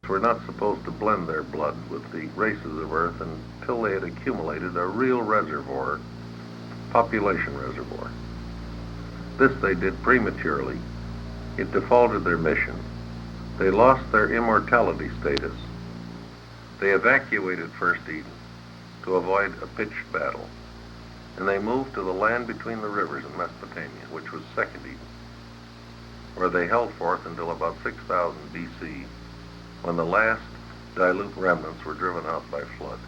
were not supposed to blend their blood with the races of Earth until they had accumulated a real reservoir, population reservoir. This they did prematurely. It defaulted their mission. They lost their immortality status. They evacuated First Eden to avoid a pitched battle, and they moved to the land between the rivers in Mesopotamia, which was Second Eden, where they held forth until about 6000 BC, when the last dilute remnants were driven out by flood.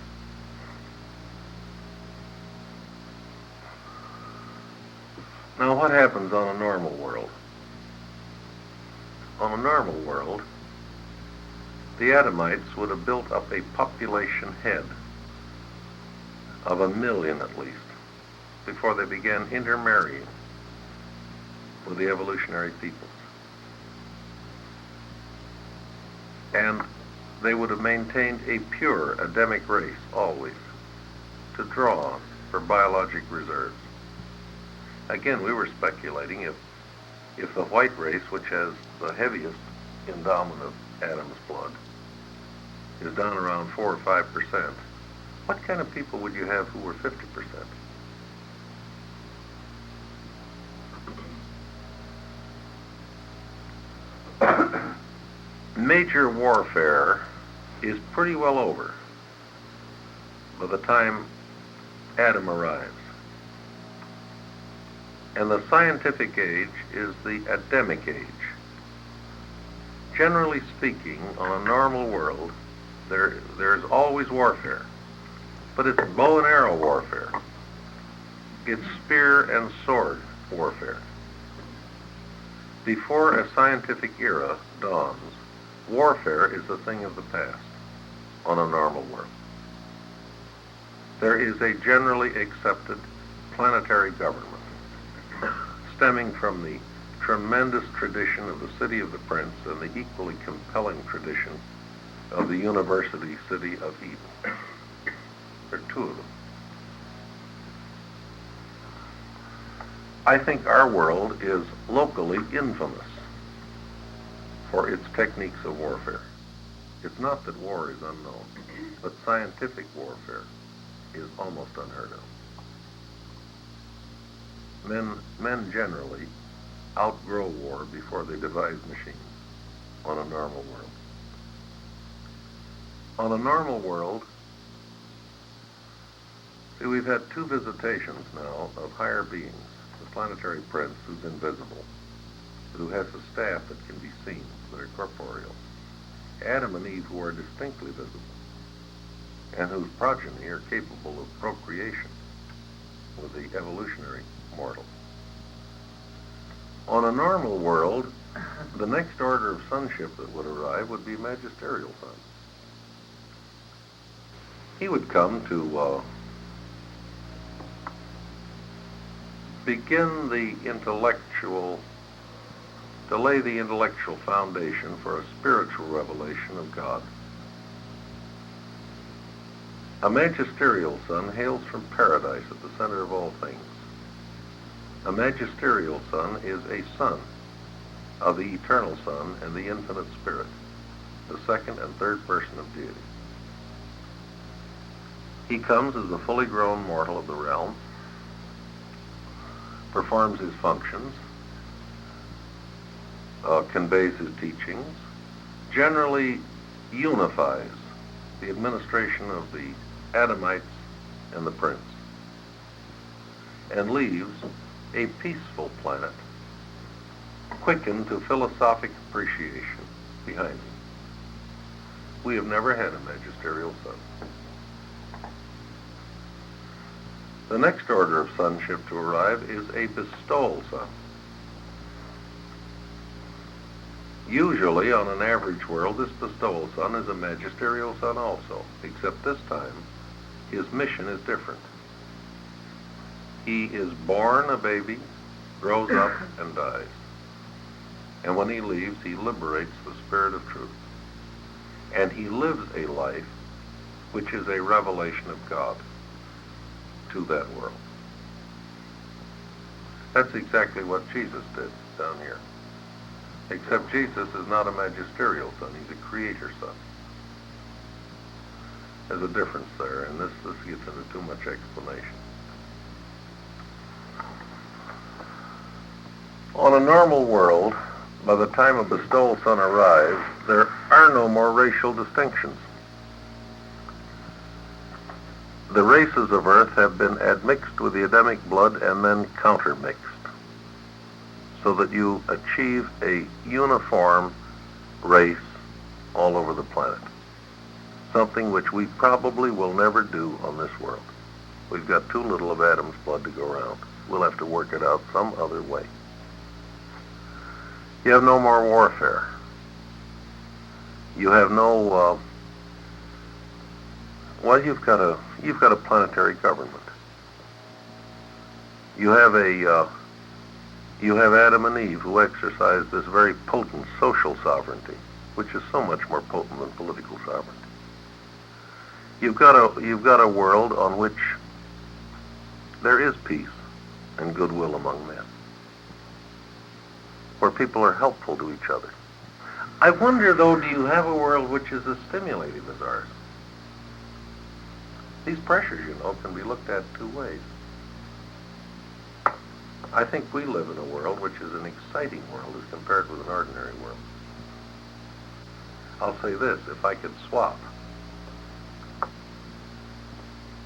Now, what happens on a normal world? On a normal world, the Adamites would have built up a population head of 1 million at least before they began intermarrying with the evolutionary peoples. And they would have maintained a pure Adamic race always to draw on for biologic reserves. Again, we were speculating if the white race, which has the heaviest endowment of Adam's blood, is down around 4 or 5%, what kind of people would you have who were 50%? Major warfare is pretty well over by the time Adam arrives. And the scientific age is the Adamic age. Generally speaking, on a normal world, there's always warfare. But it's bow and arrow warfare. It's spear and sword warfare. Before a scientific era dawns, warfare is a thing of the past on a normal world. There is a generally accepted planetary government stemming from the tremendous tradition of the city of the Prince and the equally compelling tradition of the university city of Eden. There are two of them. I think our world is locally infamous for its techniques of warfare. It's not that war is unknown, but scientific warfare is almost unheard of. Men generally outgrow war before they devise machines on a normal world. On a normal world, see, we've had 2 visitations now of higher beings. The planetary prince, who's invisible, but who has a staff that can be seen, that are corporeal. Adam and Eve, who are distinctly visible, and whose progeny are capable of procreation with the evolutionary mortal. On a normal world, the next order of sonship that would arrive would be magisterial son. He would come to begin the intellectual, to lay the intellectual foundation for a spiritual revelation of God. A magisterial son hails from paradise at the center of all things. A magisterial son is a son of the eternal Son and the infinite Spirit, the second and third person of deity. He comes as a fully grown mortal of the realm, performs his functions, conveys his teachings, generally unifies the administration of the Adamites and the prince, and leaves a peaceful planet, quickened to philosophic appreciation behind him. We have never had a magisterial son. The next order of sonship to arrive is a bestowal son. Usually, on an average world, this bestowal son is a magisterial son also, except this time, his mission is different. He is born a baby, grows up, and dies. And when he leaves, he liberates the spirit of truth. And he lives a life which is a revelation of God to that world. That's exactly what Jesus did down here. Except Jesus is not a magisterial son, he's a creator son. There's a difference there, and this gets into too much explanation. On a normal world, by the time a bestowal son arrives, there are no more racial distinctions. The races of Earth have been admixed with the Adamic blood and then countermixed, so that you achieve a uniform race all over the planet. Something which we probably will never do on this world. We've got too little of Adam's blood to go around. We'll have to work it out some other way. You have no more warfare. You have no, you've got a planetary government. You have Adam and Eve who exercise this very potent social sovereignty, which is so much more potent than political sovereignty. You've got a world on which there is peace and goodwill among men, where people are helpful to each other. I wonder, though, do you have a world which is as stimulating as ours? These pressures, can be looked at two ways. I think we live in a world which is an exciting world as compared with an ordinary world. I'll say this, if I could swap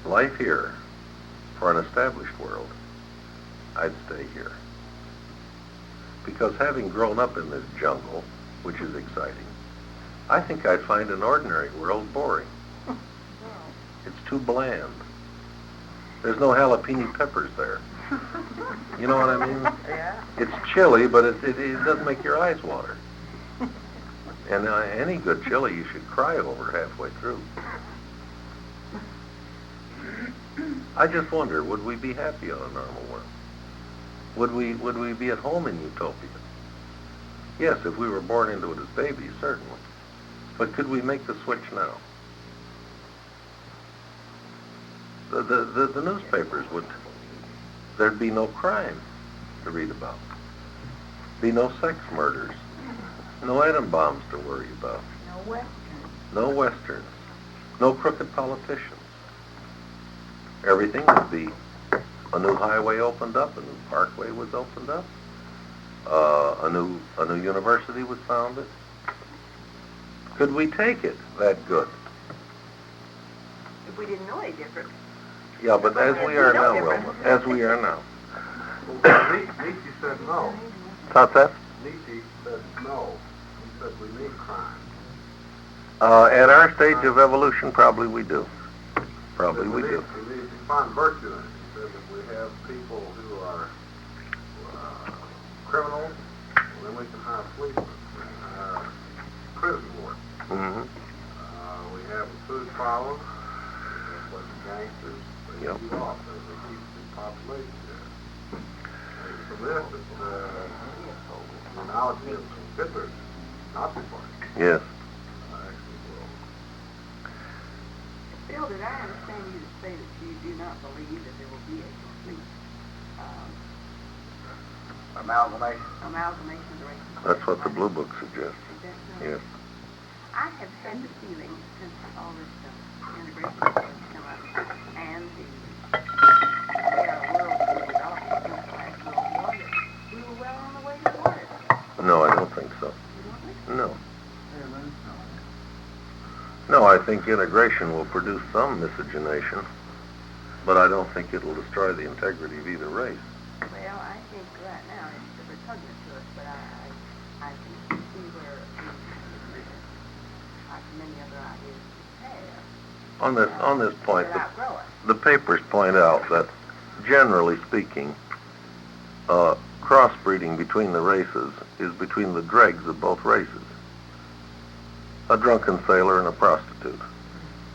life here for an established world, I'd stay here. Because having grown up in this jungle, which is exciting, I think I'd find an ordinary world boring. It's too bland. There's no jalapeno peppers there. You know what I mean? Yeah. It's chilly, but it doesn't make your eyes water. And any good chili you should cry over halfway through. I just wonder, would we be happy on a normal world? Would we be at home in utopia? Yes, if we were born into it as babies, certainly. But could we make the switch now? The newspapers there'd be no crime to read about. Be no sex murders. No atom bombs to worry about. No westerns. No westerns. No crooked politicians. Everything would be a new highway opened up, a new parkway was opened up, a new university was founded. Could we take it that good? If we didn't know any different. Yeah, but as we are now, Wilma, as we are now. Well, Nietzsche said no. What's that? Nietzsche said no. He said we need crime. At our stage of evolution, probably we do. Probably we do. We need to find virtue in it. He said if we have people who are criminals, then we can hire policemen. We can hire prison wards. Mm-hmm. We have a food problem. We have a bunch of gangsters. They Yep. keep off as they keep the population there. And from this, it's the analogy of Hitler's Nazi Party. Yes. Actually, well, Bill, did I understand you to say that you do not believe that there will be a complete amalgamation of the races? That's what the Blue Book suggests. Is that so? Yes. I have had the feeling since all this integration has come up and the way our world has developed since the last World War that we were well on the way toward it. No, I don't think so. You don't think so? No. No, I think integration will produce some miscegenation, but I don't think it'll destroy the integrity of either race. Well, I think right now it's repugnant to us, but I can see where like many other ideas have. On this point, Will outgrow us. the papers point out that, generally speaking, crossbreeding between the races is between the dregs of both races. A drunken sailor and a prostitute.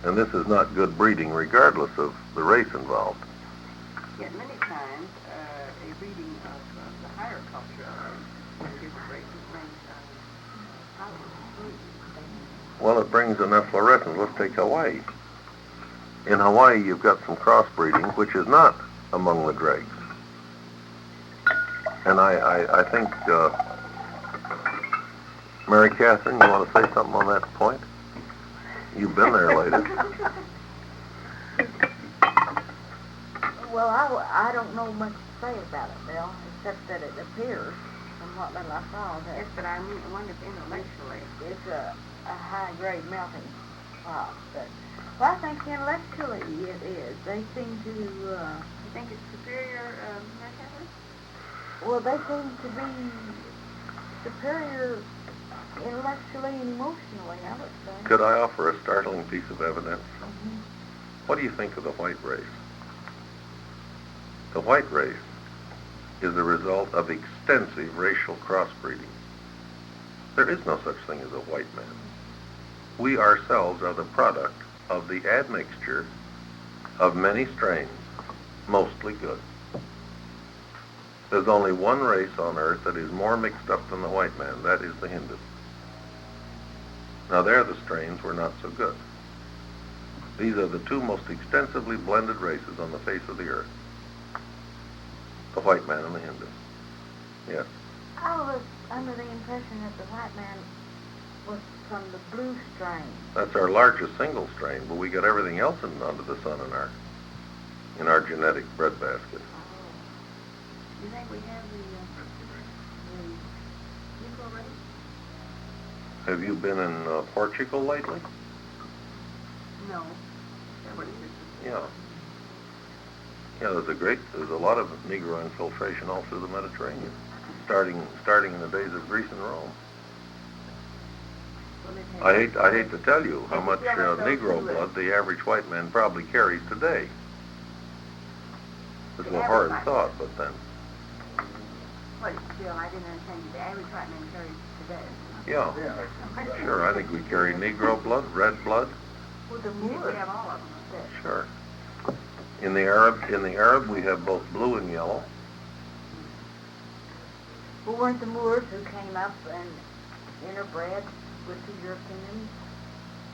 And this is not good breeding regardless of the race involved. Yet many times a reading of the higher culture of different races brings positive conclusions. Well, it brings an efflorescence. Let's take Hawaii. In Hawaii, you've got some crossbreeding, which is not among the dregs. And I think, Mary Catherine, you want to say something on that point? You've been there, lady. Well, I don't know much to say about it, Bill, except that it appears, from what little I saw, that Yes, but I wonder if intellectually. it's a high-grade melting pot. But, well, I think intellectually it is. They seem to, You think it's superior, Mercury? well, they seem to be superior intellectually and emotionally, I would say. Could I offer a startling piece of evidence? Mhm. What do you think of the white race? The white race is the result of extensive racial crossbreeding. There is no such thing as a white man. We ourselves are the product of the admixture of many strains, mostly good. There's only one race on earth that is more mixed up than the white man. That is the Hindu. Now there the strains were not so good. These are the two most extensively blended races on the face of the earth. The white man and the Hindu. Yes. I was under the impression that the white man was from the blue strain. That's our largest single strain, but we got everything else under the sun in our genetic breadbasket. You think we have the Negro race? Have you been in Portugal lately? No. Several years. Yeah. Yeah, there's a lot of Negro infiltration all through the Mediterranean, starting in the days of Greece and Rome. Well, I hate to tell you how much Negro blood the average white man probably carries today. It's a hard thought, but then. Well, still, I didn't understand you. The average white man carries today. Yeah, sure. I think we carry Negro blood, red blood. Well, the We Moors. have all of them. Sure. In the Arab, we have both blue and yellow. Well, weren't the Moors who came up and interbred with the Europeans?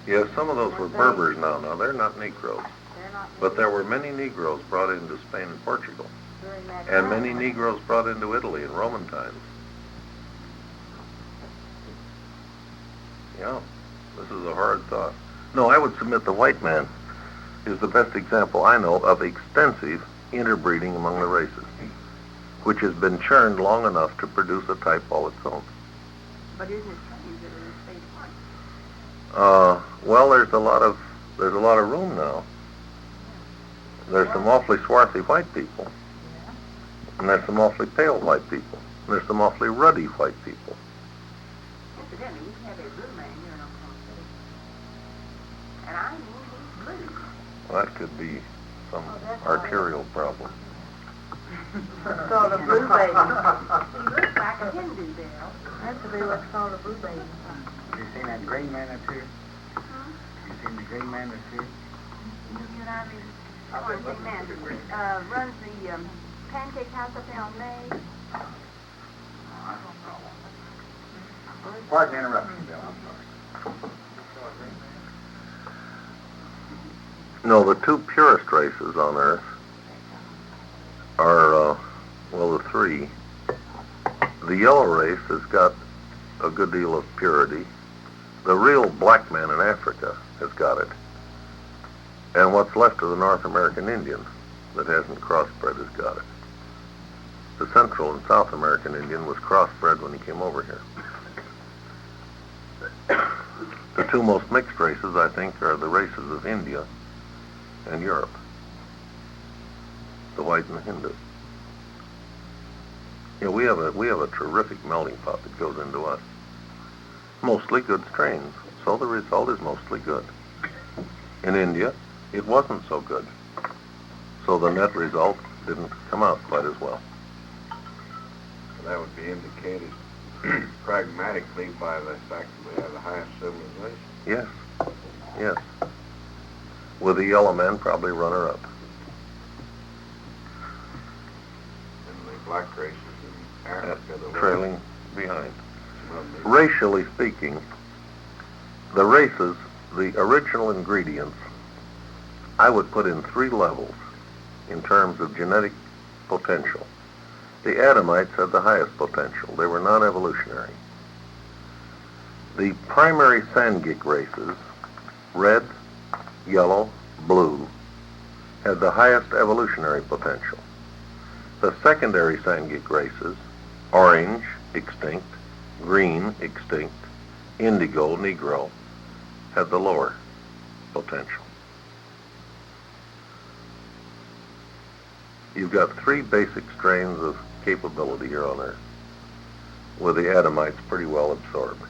Yes, some of those were Berbers now. Now, they're not Negroes. They're not. But there were many Negroes brought into Spain and Portugal. during that And time. many Negroes brought into Italy in Roman times. Yeah, this is a hard thought. No, I would submit the white man is the best example I know of extensive interbreeding among the races, which has been churned long enough to produce a type all its own. But isn't it strange that it stays white? Well, there's a lot of room now. There's some awfully swarthy white people, and there's some awfully pale white people, and there's some awfully ruddy white people. Incidentally, we have a blue man here in Oklahoma City. And I mean, he's blue. Well, that could be some arterial problem. What's called a blue baby. He looks like a Hindu, Bill. That's to be what's called a blue baby. Have you seen that green man that's here? You seen the green man that's here? You and I mean, one thing, man, runs the pancake house up there on May. I don't know. Pardon the interruption, Bill, I'm sorry. No, the two purest races on Earth are, the three. The yellow race has got a good deal of purity. The real black man in Africa has got it. And what's left of the North American Indian that hasn't crossbred has got it. The Central and South American Indian was crossbred when he came over here. The two most mixed races, I think, are the races of India and Europe. The white and the Hindu. You know, we have a terrific melting pot that goes into us. Mostly good strains, so the result is mostly good. In India, it wasn't so good. So the net result didn't come out quite as well. That would be indicated pragmatically by the fact that we have the highest civilization. Yes, yes. With the yellow man probably runner-up. And the black races in Africa, the Trailing behind. lovely. Racially speaking, the races, the original ingredients, I would put in three levels in terms of genetic potential. The Adamites had the highest potential. They were non-evolutionary. The primary Sangik races, red, yellow, blue, had the highest evolutionary potential. The secondary Sangic races, orange, extinct, green, extinct, indigo, Negro, had the lower potential. You've got three basic strains of capability here on Earth, with the Adamites pretty well absorbed.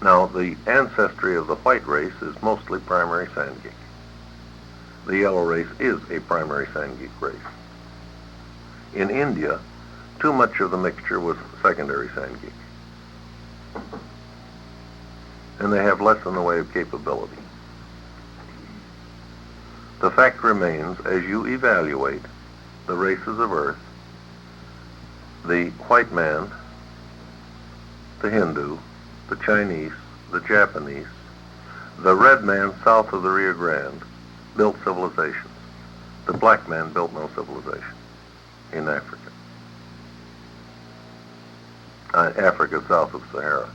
Now, the ancestry of the white race is mostly primary Sangic. The yellow race is a primary Sangic race. In India, too much of the mixture was secondary Sangic, and they have less in the way of capability. The fact remains, as you evaluate the races of Earth, the white man, the Hindu, the Chinese, the Japanese, the red man south of the Rio Grande built civilizations. The black man built no civilization in Africa. Africa south of Sahara.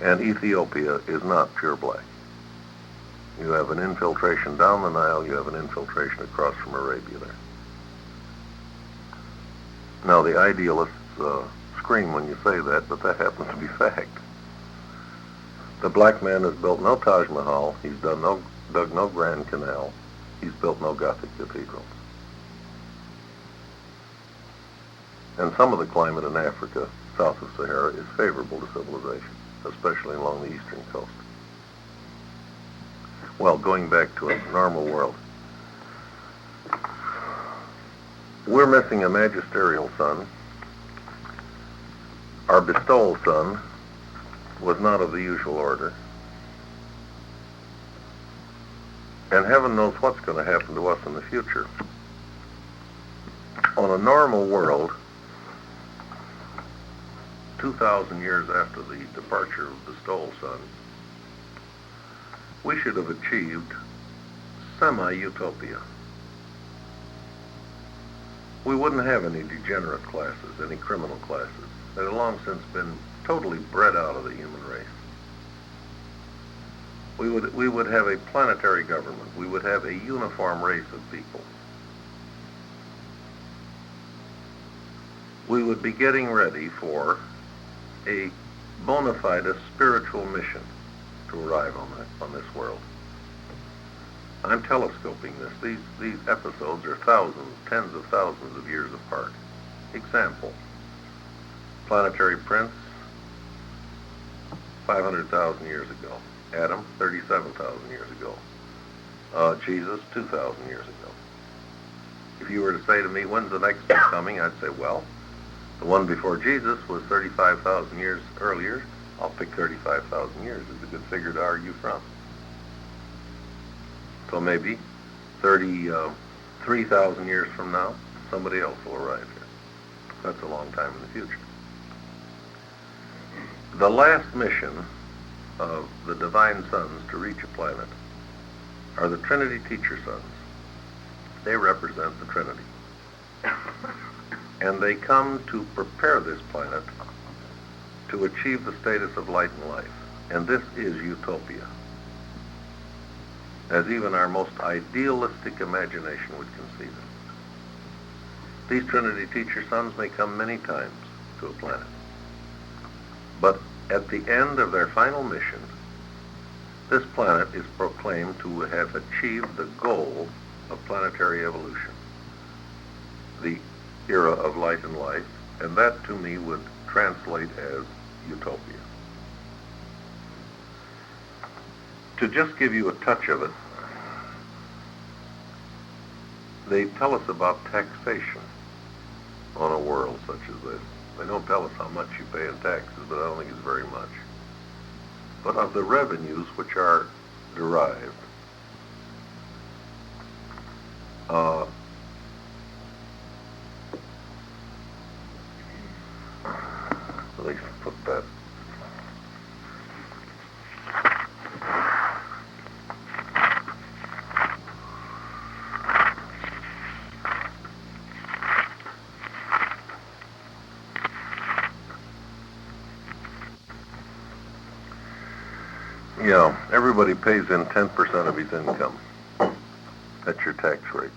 And Ethiopia is not pure black. You have an infiltration down the Nile, you have an infiltration across from Arabia there. Now, the idealists scream when you say that, but that happens to be fact. The black man has built no Taj Mahal, he's dug no Grand Canal, he's built no Gothic cathedrals. And some of the climate in Africa, south of Sahara, is favorable to civilization, especially along the eastern coast. Well, going back to a normal world, we're missing a magisterial sun. Our bestowal sun was not of the usual order. And heaven knows what's going to happen to us in the future. On a normal world, 2,000 years after the departure of the bestowal sun, we should have achieved semi-utopia. We wouldn't have any degenerate classes, any criminal classes. They had long since been totally bred out of the human race. We would have a planetary government. We would have a uniform race of people. We would be getting ready for a bona fide spiritual mission to arrive on this world. I'm telescoping this. These episodes are thousands, tens of thousands of years apart. Example, planetary prince, 500,000 years ago. Adam, 37,000 years ago. Jesus, 2,000 years ago. If you were to say to me, when's the next one coming? I'd say, well, the one before Jesus was 35,000 years earlier. I'll pick 35,000 years as a good figure to argue from. So maybe 33,000 years from now, somebody else will arrive here. That's a long time in the future. The last mission of the divine sons to reach a planet are the Trinity teacher sons. They represent the Trinity. And they come to prepare this planet to achieve the status of light and life. And this is utopia, as even our most idealistic imagination would conceive it. These Trinity teacher sons may come many times to a planet, but at the end of their final mission, this planet is proclaimed to have achieved the goal of planetary evolution, the era of light and life, and that to me would translate as utopia. To just give you a touch of it, they tell us about taxation on a world such as this. They don't tell us how much you pay in taxes, but I don't think it's very much. But of the revenues which are derived, let's put that. Yeah, everybody pays in 10% of his income. That's your tax rate.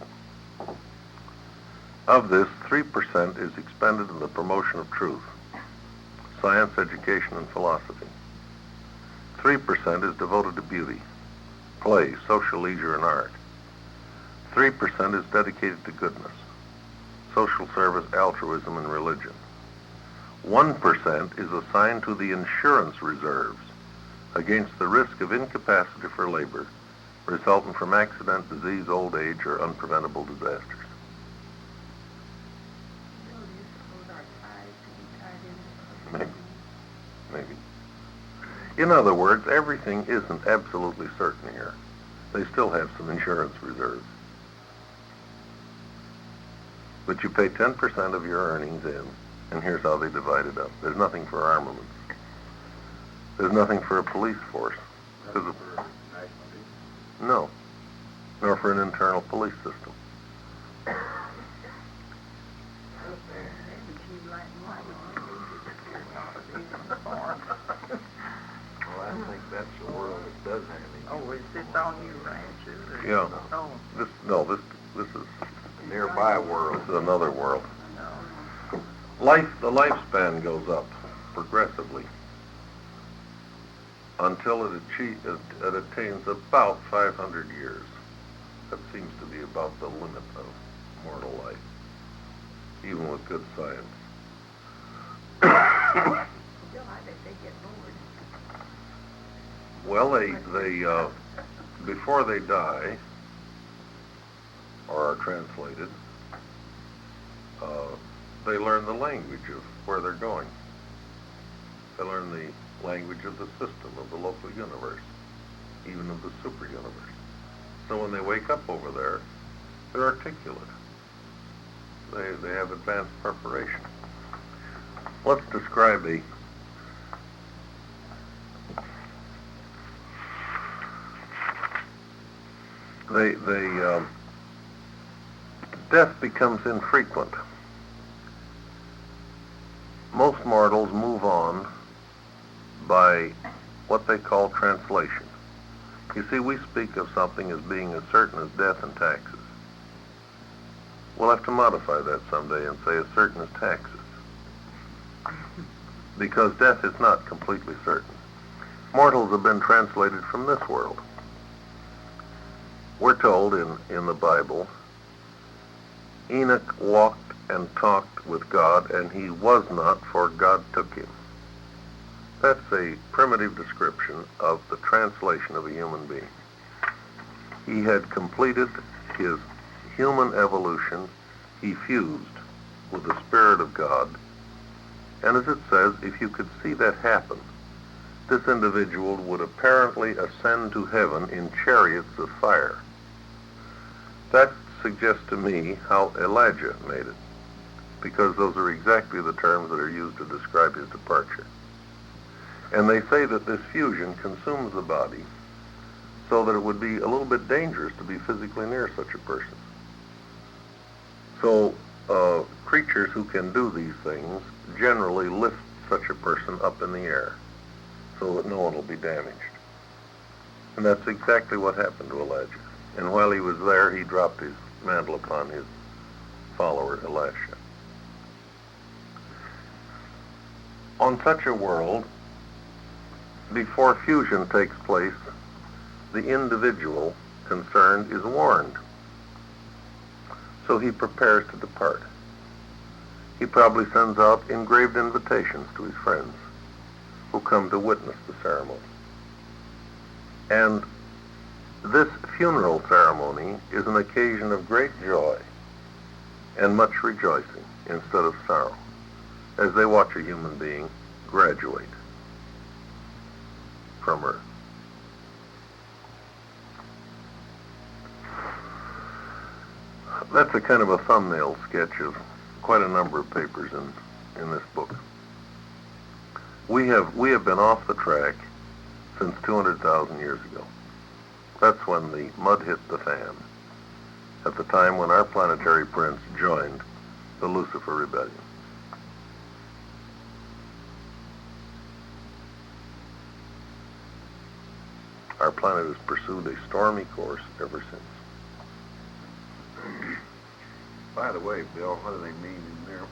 Of this, 3% is expended in the promotion of truth, science, education, and philosophy. 3% is devoted to beauty, play, social leisure, and art. 3% is dedicated to goodness, social service, altruism, and religion. 1% is assigned to the insurance reserves against the risk of incapacity for labor resulting from accident, disease, old age, or unpreventable disasters. Maybe. In other words, everything isn't absolutely certain here. They still have some insurance reserves. But you pay 10% of your earnings in, and here's how they divide it up. There's nothing for armaments. There's nothing for a police force. Nothing for national defense. No, nor for an internal police system. Well, I think that's the world that does have it. Oh, is this on you, Rancher? Yeah. Oh, This is Nearby world. this is another world. no. The lifespan goes up progressively until it attains about 500 years. That seems to be about the limit of mortal life, even with good science. Still, I bet they get bored. Well, they before they die or are translated, they learn the language of where they're going. They learn the language of the system, of the local universe, even of the super universe. So when they wake up over there, they're articulate. They have advanced preparation. Let's describe death becomes infrequent. Most mortals move on by what they call translation. You see, we speak of something as being as certain as death and taxes. We'll have to modify that someday and say as certain as taxes. Because death is not completely certain. Mortals have been translated from this world. We're told in the Bible, Enoch walked and talked with God, and he was not, for God took him. That's a primitive description of the translation of a human being. He had completed his human evolution. He fused with the Spirit of God. And as it says, if you could see that happen, this individual would apparently ascend to heaven in chariots of fire. That suggests to me how Elijah made it, because those are exactly the terms that are used to describe his departure. And they say that this fusion consumes the body so that it would be a little bit dangerous to be physically near such a person. So creatures who can do these things generally lift such a person up in the air so that no one will be damaged. And that's exactly what happened to Elijah. And while he was there, he dropped his mantle upon his follower, Elisha. On such a world, before fusion takes place, the individual concerned is warned. So he prepares to depart. He probably sends out engraved invitations to his friends who come to witness the ceremony. And this funeral ceremony is an occasion of great joy and much rejoicing instead of sorrow, as they watch a human being graduate from earth. That's a kind of a thumbnail sketch of quite a number of papers in this book. We have been off the track since 200,000 years ago. That's when the mud hit the fan, at the time when our planetary prince joined the Lucifer Rebellion. Our planet has pursued a stormy course ever since. By the way, Bill, what do they mean in there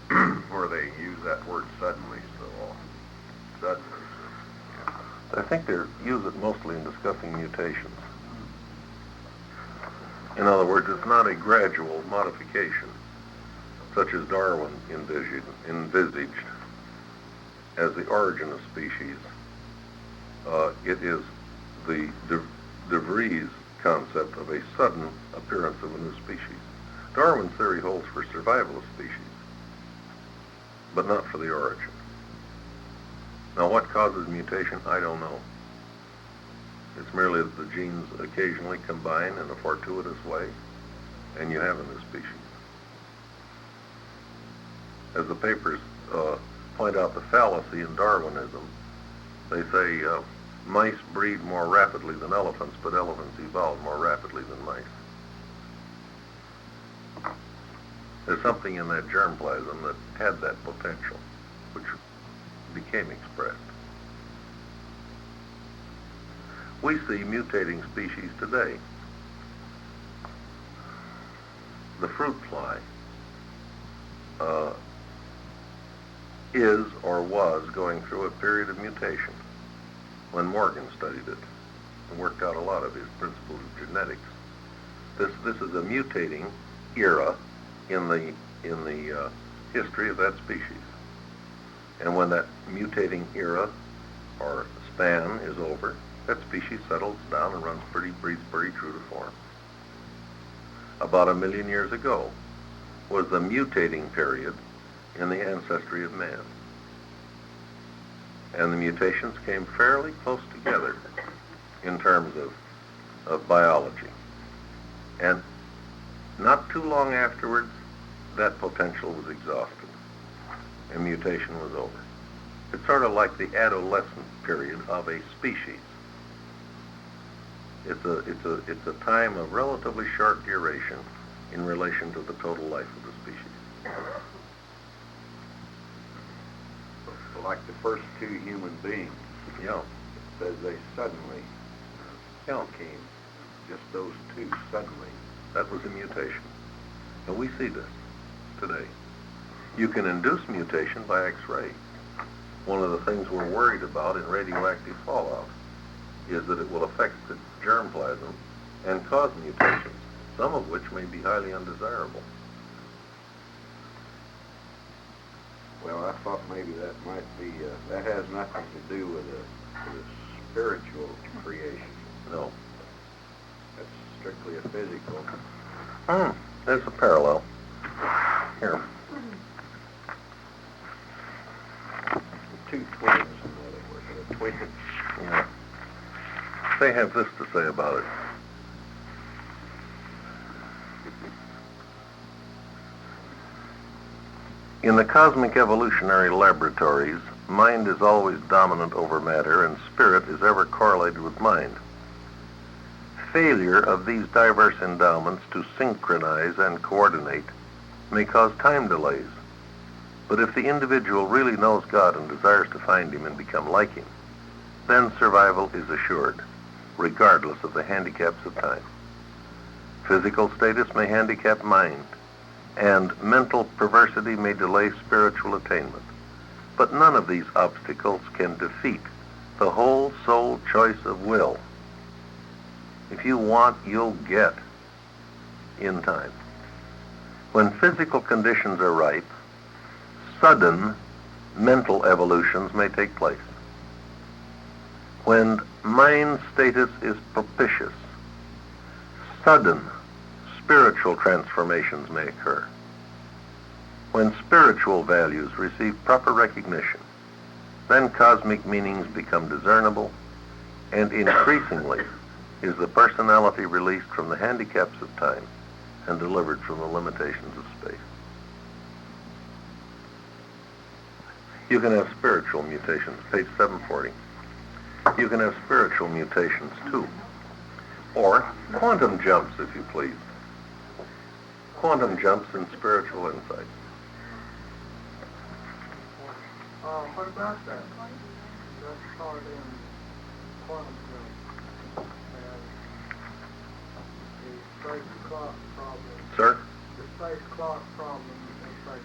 where they use that word suddenly so often? Suddenly. I think they use it mostly in discussing mutations. In other words, it's not a gradual modification, such as Darwin envisaged as the origin of species. It is the De Vries concept of a sudden appearance of a new species. Darwin's theory holds for survival of species, but not for the origin. Now, what causes mutation, I don't know. It's merely that the genes occasionally combine in a fortuitous way, and you have a new species. As the papers point out the fallacy in Darwinism, they say mice breed more rapidly than elephants, but elephants evolve more rapidly than mice. There's something in that germplasm that had that potential, which became expressed. We see mutating species today. The fruit fly is or was going through a period of mutation when Morgan studied it and worked out a lot of his principles of genetics. This is a mutating era in the history of that species. And when that mutating era or span is over, that species settles down and breeds pretty true to form. About 1 million years ago was the mutating period in the ancestry of man. And the mutations came fairly close together in terms of biology. And not too long afterwards, that potential was exhausted and mutation was over. It's sort of like the adolescent period of a species. It's a time of relatively short duration in relation to the total life of the species. Like the first two human beings. Yeah. It says they suddenly came. Just those two suddenly. That was a mutation. And we see this today. You can induce mutation by X-ray. One of the things we're worried about in radioactive fallout is that it will affect the germplasm and cause mutations, some of which may be highly undesirable. Well, I thought maybe that might be, that has nothing to do with a spiritual creation. No. That's strictly a physical. There's a parallel. Here. Two twins, in other words, a twin. Yeah. They have this to say about it. In the cosmic evolutionary laboratories, mind is always dominant over matter and spirit is ever correlated with mind. Failure of these diverse endowments to synchronize and coordinate may cause time delays. But if the individual really knows God and desires to find Him and become like Him, then survival is assured, regardless of the handicaps of time. Physical status may handicap mind, and mental perversity may delay spiritual attainment. But none of these obstacles can defeat the whole soul choice of will. If you want, you'll get in time. When physical conditions are ripe, sudden mental evolutions may take place. When mind status is propitious, sudden spiritual transformations may occur. When spiritual values receive proper recognition, then cosmic meanings become discernible, and increasingly is the personality released from the handicaps of time and delivered from the limitations of space. You can have spiritual mutations, page 740. You can have spiritual mutations too, or quantum jumps, if you please. Quantum jumps in spiritual insight. What about that? That's part in quantum jump. And the trace clock problem. Sir? The space clock problem in space?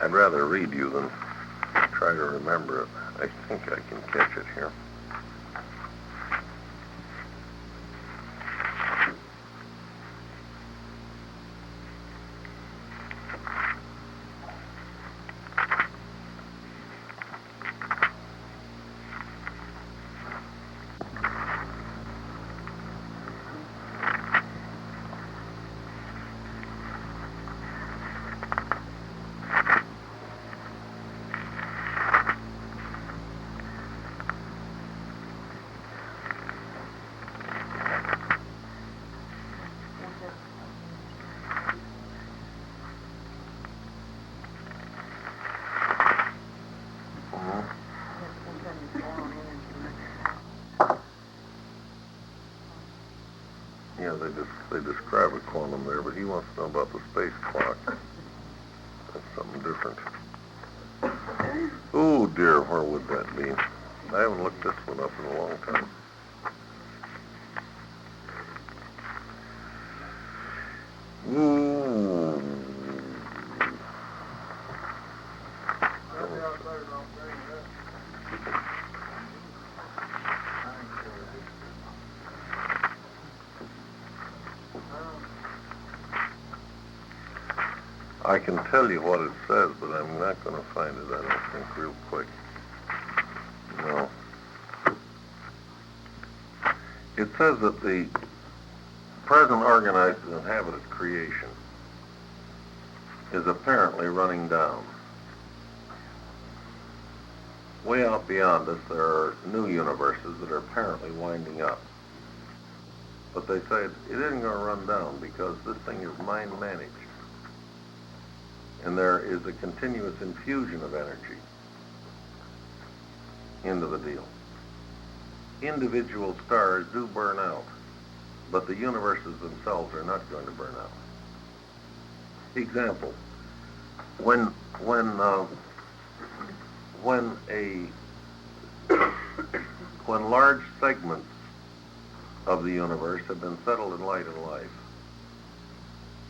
I'd rather read you than try to remember it. I think I can catch it here. Yeah, they describe a quantum there, but he wants to know about the space clock. That's something different. Oh dear, where would that be? I haven't looked this one up in a long time. Ooh. I can tell you what it says, but I'm not going to find it, I don't think, real quick. No. It says that the present organized and inhabited creation is apparently running down. Way out beyond us, there are new universes that are apparently winding up. But they say it isn't going to run down because this thing is mind-managed. And there is a continuous infusion of energy into the deal. Individual stars do burn out, but the universes themselves are not going to burn out. Example, when large segments of the universe have been settled in light and life,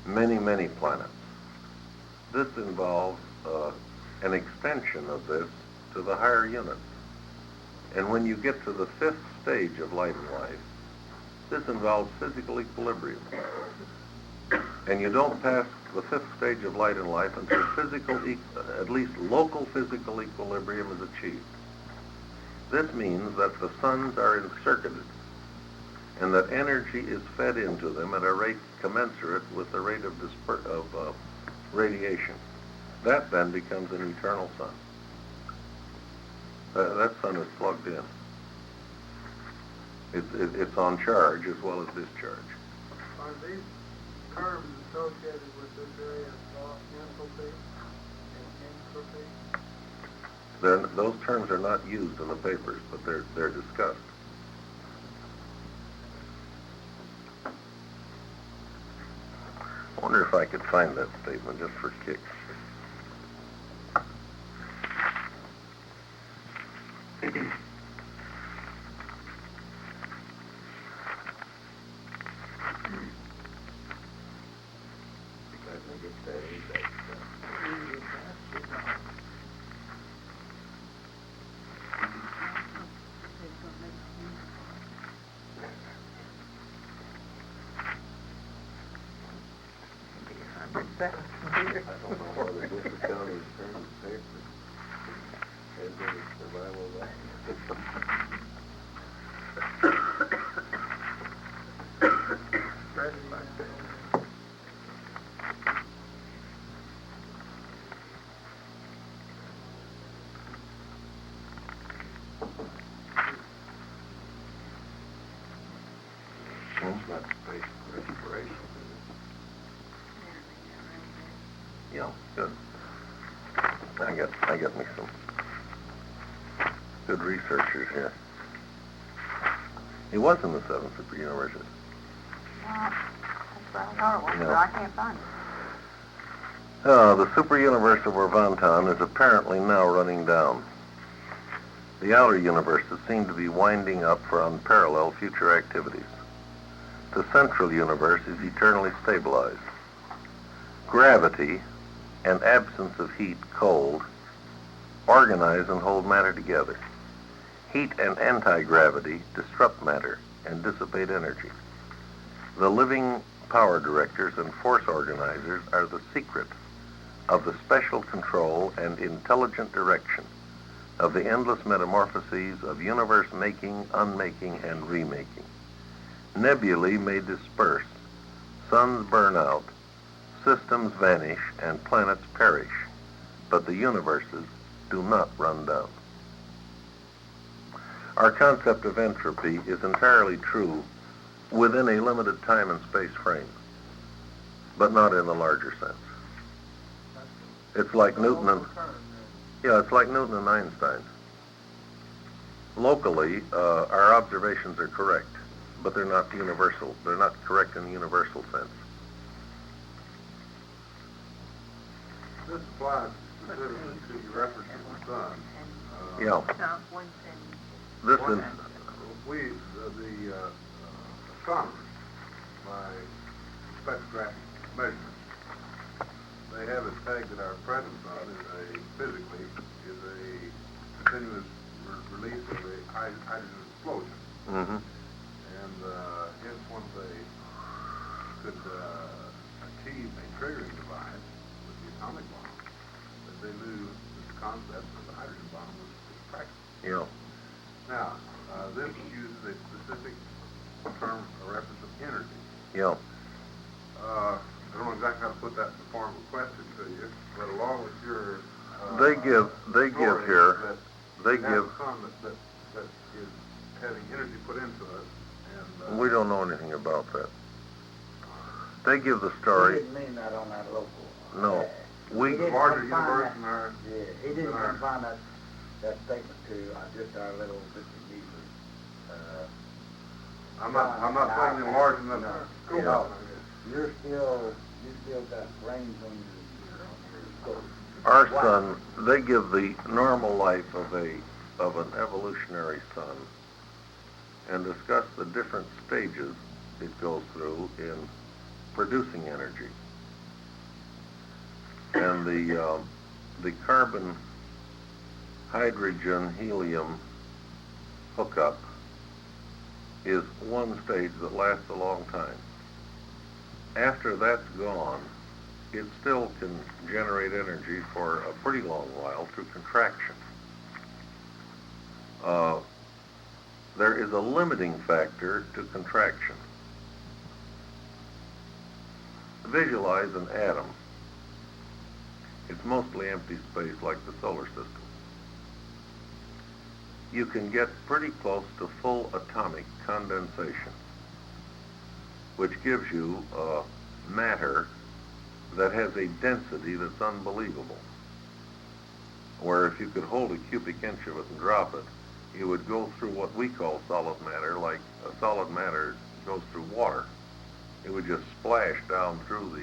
many planets, this involves an extension of this to the higher units. And when you get to the fifth stage of light and life, this involves physical equilibrium. And you don't pass the fifth stage of light and life until at least local physical equilibrium is achieved. This means that the suns are encircuited and that energy is fed into them at a rate commensurate with the rate of radiation. That then becomes an eternal sun. That sun is plugged in. It's on charge as well as discharge. Are these terms associated with this area of enthalpy and entropy? Those terms are not used in the papers, but they're discussed. I wonder if I could find that statement just for kicks. I don't know whether this is county terms paper. Has any survival of that? It's not space respiration. Yeah, good. I get me some good researchers here. He was in the 7 super universes. Well, that's what I thought it was, but I can't find it. The super universe of Orvanton is apparently now running down. The outer universes seem to be winding up for unparalleled future activities. The central universe is eternally stabilized. Gravity and absence of heat, cold, organize and hold matter together. Heat and anti-gravity disrupt matter and dissipate energy. The living power directors and force organizers are the secret of the special control and intelligent direction of the endless metamorphoses of universe making, unmaking, and remaking. Nebulae may disperse, suns burn out, systems vanish, and planets perish, but the universes do not run down. Our concept of entropy is entirely true within a limited time and space frame, but not in the larger sense. It's like Newton and Einstein. Locally, our observations are correct, but they're not universal. They're not correct in the universal sense. This applies specifically to the reference to the sun. Yeah. This is, We, the astronomers, by spectrographic measurements, they have it pegged that our present sun physically is a continuous release of a hydrogen explosion. mm-hmm. And hence, once they could achieve a triggering device with the atomic bomb, that they knew this concept of the hydrogen bomb was practical. Yeah. Now, this uses a specific term, a reference of energy. Yeah. I don't know exactly how to put that in the form of a question to you, but along with your They give here, that they we have give, a sun that is having energy put into it, and we don't know anything about that. They give the story, He didn't mean that on that local. no, we, He the didn't larger confine universe that- and our Yeah, he didn't than our- confine that statement to just our little bit of Jesus. I'm not saying they're large enough No, to school. no. You still got brains on your scope. our sun, they give the normal life of an evolutionary sun and discuss the different stages it goes through in producing energy. And the carbon, hydrogen, helium hookup is one stage that lasts a long time. After that's gone, it still can generate energy for a pretty long while through contraction. There is a limiting factor to contraction. Visualize an atom. It's mostly empty space like the solar system. You can get pretty close to full atomic condensation, which gives you matter that has a density that's unbelievable. Where if you could hold a cubic inch of it and drop it, you would go through what we call solid matter, like a solid matter goes through water. It would just splash down through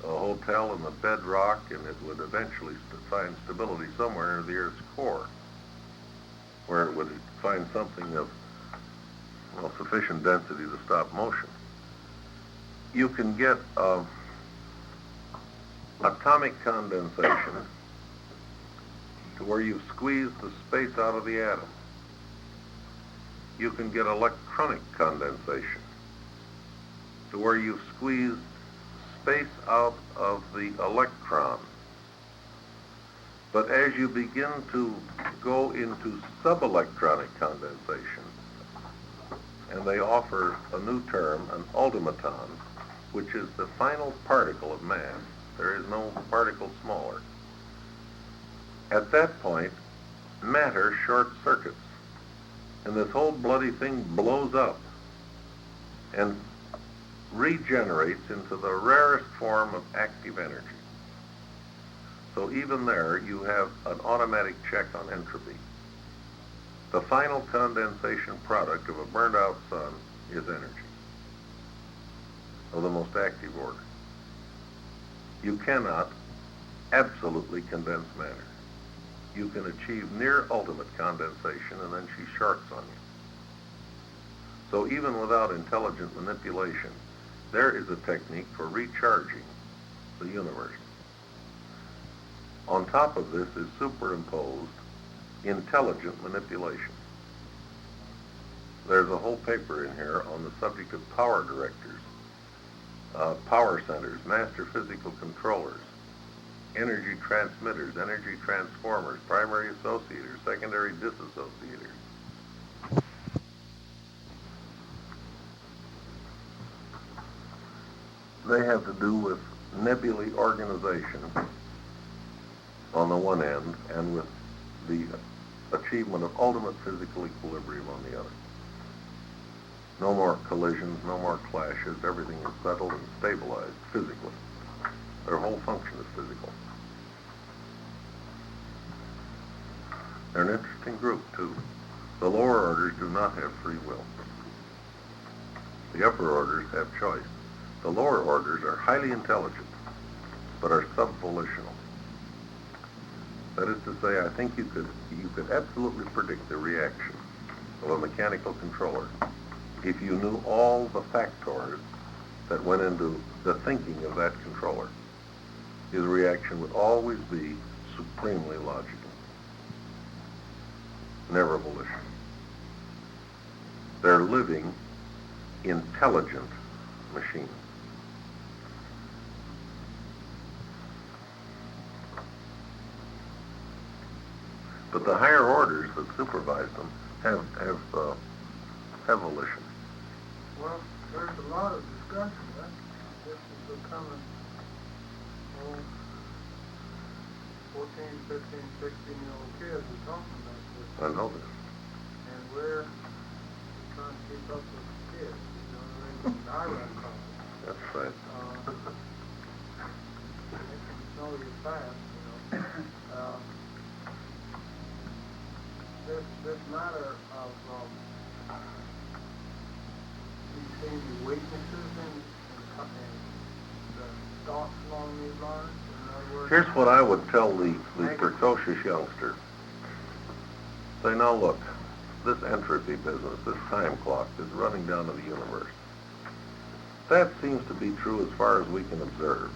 the hotel and the bedrock, and it would eventually find stability somewhere near the Earth's core, where it would find something of sufficient density to stop motion. You can get atomic condensation to where you've squeezed the space out of the atom. You can get electronic condensation to where you've squeezed space out of the electron. But as you begin to go into subelectronic condensation, and they offer a new term, an ultimaton, which is the final particle of mass. There is no particle smaller. At that point, matter short circuits, and this whole bloody thing blows up and regenerates into the rarest form of active energy. So even there, you have an automatic check on entropy. The final condensation product of a burned out sun is energy of the most active order. You cannot absolutely condense matter. you can achieve near ultimate condensation, and then she sharks on you. So even without intelligent manipulation, there is a technique for recharging the universe. On top of this is superimposed intelligent manipulation. There's a whole paper in here on the subject of power directors, power centers, master physical controllers, energy transmitters, energy transformers, primary associators, secondary disassociators. They have to do with nebulae organization on the one end and with the achievement of ultimate physical equilibrium on the other. No more collisions, no more clashes, everything is settled and stabilized physically. Their whole function is physical. They're an interesting group, too. The lower orders do not have free will. The upper orders have choice. The lower orders are highly intelligent, but are sub-volitional. That is to say, I think you could absolutely predict the reaction of a mechanical controller if you knew all the factors that went into the thinking of that controller. His reaction would always be supremely logical, never volitional. They're living, intelligent machines. But the higher orders that supervise them have volition. Well, there's a lot of discussion. This is becoming 14, 15, 16-year-old kids are talking about this. I know this. And we're trying to keep up with the kids. You know, they can die run cars. That's right. They can know you fast, you know. This matter of you see any weaknesses in the thoughts along these lines? In other words, Here's what I would tell the precocious youngster. Say, now look, this entropy business, this time clock is running down to the universe. That seems to be true as far as we can observe.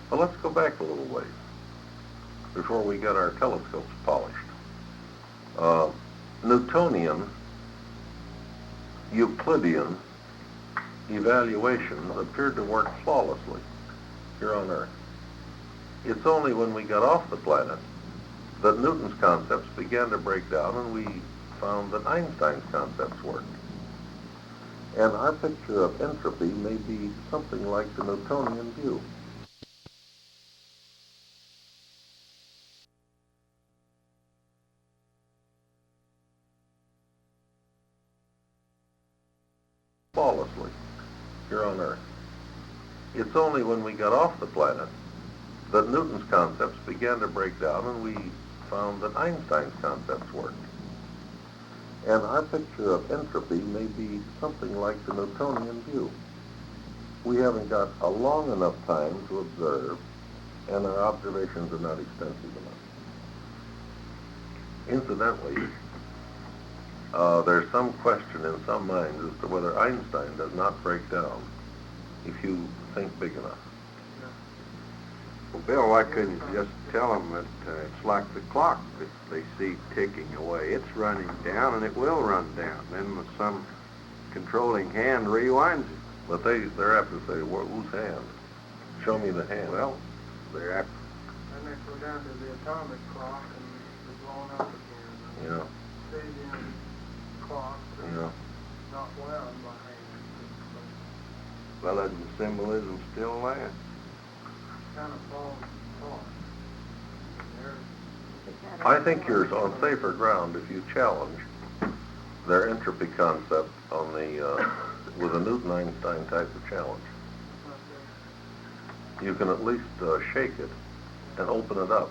Well, let's go back a little ways before we get our telescopes polished. Newtonian, Euclidean evaluations appeared to work flawlessly here on Earth. It's only when we got off the planet that Newton's concepts began to break down and we found that Einstein's concepts worked. And our picture of entropy may be something like the Newtonian view. Flawlessly here on Earth. It's only when we got off the planet that Newton's concepts began to break down and we found that Einstein's concepts worked. And our picture of entropy may be something like the Newtonian view. We haven't got a long enough time to observe, and our observations are not extensive enough. Incidentally, there's some question in some minds as to whether Einstein does not break down if you think big enough. Well, Bill, why couldn't you just tell them that it's like the clock that they see ticking away? It's running down, and it will run down. Then some controlling hand rewinds it. But they're apt to say, well, whose hand? Show me the hand. Well, they're apt. then they go down to the atomic clock and it's blown up again. Yeah. Stadium clock Yeah. not wound by hand. Well, doesn't the symbolism still last? It kind of falls apart. There's I think you're on safer ground if you challenge their entropy concept on the with a Newton-Einstein type of challenge. You can at least shake it and open it up.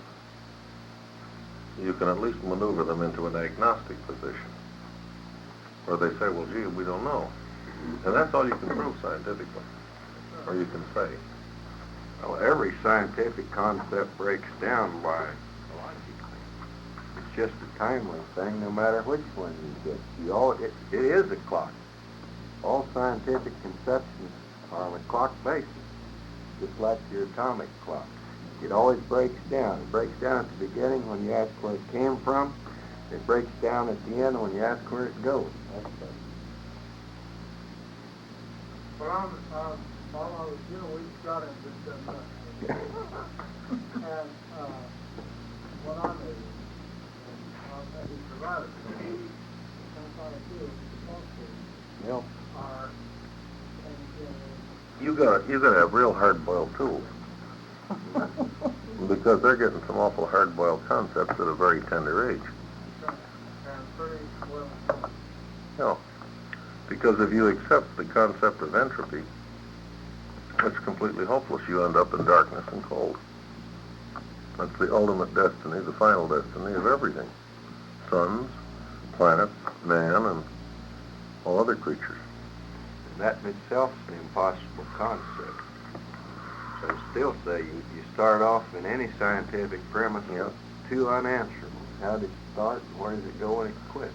You can at least maneuver them into an agnostic position, where they say, well, gee, we don't know. And that's all you can prove scientifically, or you can say. Well, every scientific concept breaks down by logic. just a timely thing, no matter which one you get. It is a clock. All scientific conceptions are on a clock basis, just like your atomic clock. It always breaks down. It breaks down at the beginning when you ask where it came from. It breaks down at the end when you ask where it goes. Well, all I was, we got into this and what I knew, and he provided for me, sometimes I feel Yep. are, You gotta have real hard-boiled tools. Because they're getting some awful hard-boiled concepts at a very tender age. and pretty well, You know, because if you accept the concept of entropy, it's completely hopeless. You end up in darkness and cold. That's the ultimate destiny, the final destiny of everything. Suns, planets, man, and all other creatures. And that in itself is an impossible concept. So I still say you start off in any scientific premise with two unanswerable. How does it start and where does it go when it quits?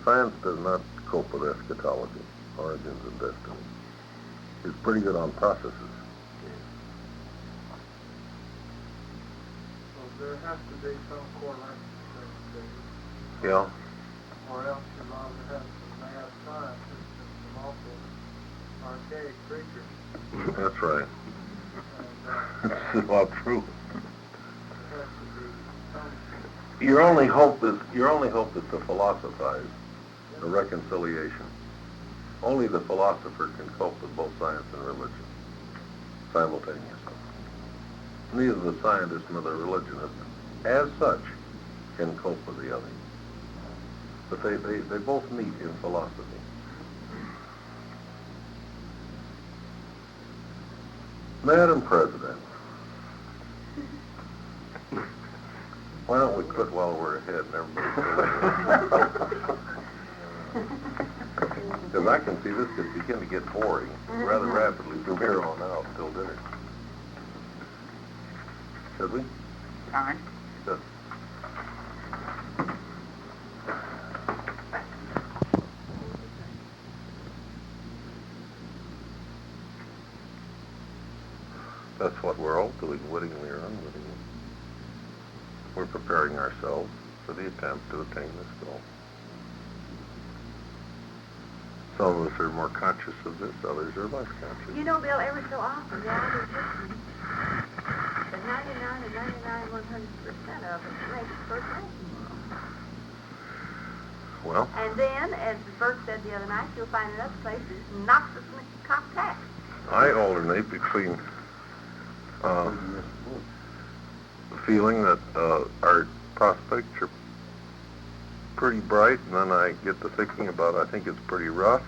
Science does not cope with eschatology, origins and destiny. It's pretty good on processes. so there has to be some correlation between the two. Yeah. Or else you're liable to have some mad scientists and some awful archaic creatures. That's right. And It's about true. there has to be some, Your only hope is to philosophize a reconciliation. Only the philosopher can cope with both science and religion simultaneously. Neither the scientist nor the religionist, as such, can cope with the other. But they both meet in philosophy. Madam President, why don't we quit while we're ahead and everybody's because I can see this could begin to get boring rather rapidly from here on out until dinner. Should we? Fine. Good. That's what we're all doing, wittingly or unwittingly. We're preparing ourselves for the attempt to attain this goal. Some of us are more conscious of this, others are less conscious. You know, Bill, every so often, the average listener, the 99 and 99 100% of it makes the first lesson. Well, And then, as Bert said the other night, you'll find in other places, knocks us in the top tax. I alternate between the feeling that our prospects are pretty bright, and then I get to thinking about I think it's pretty rough.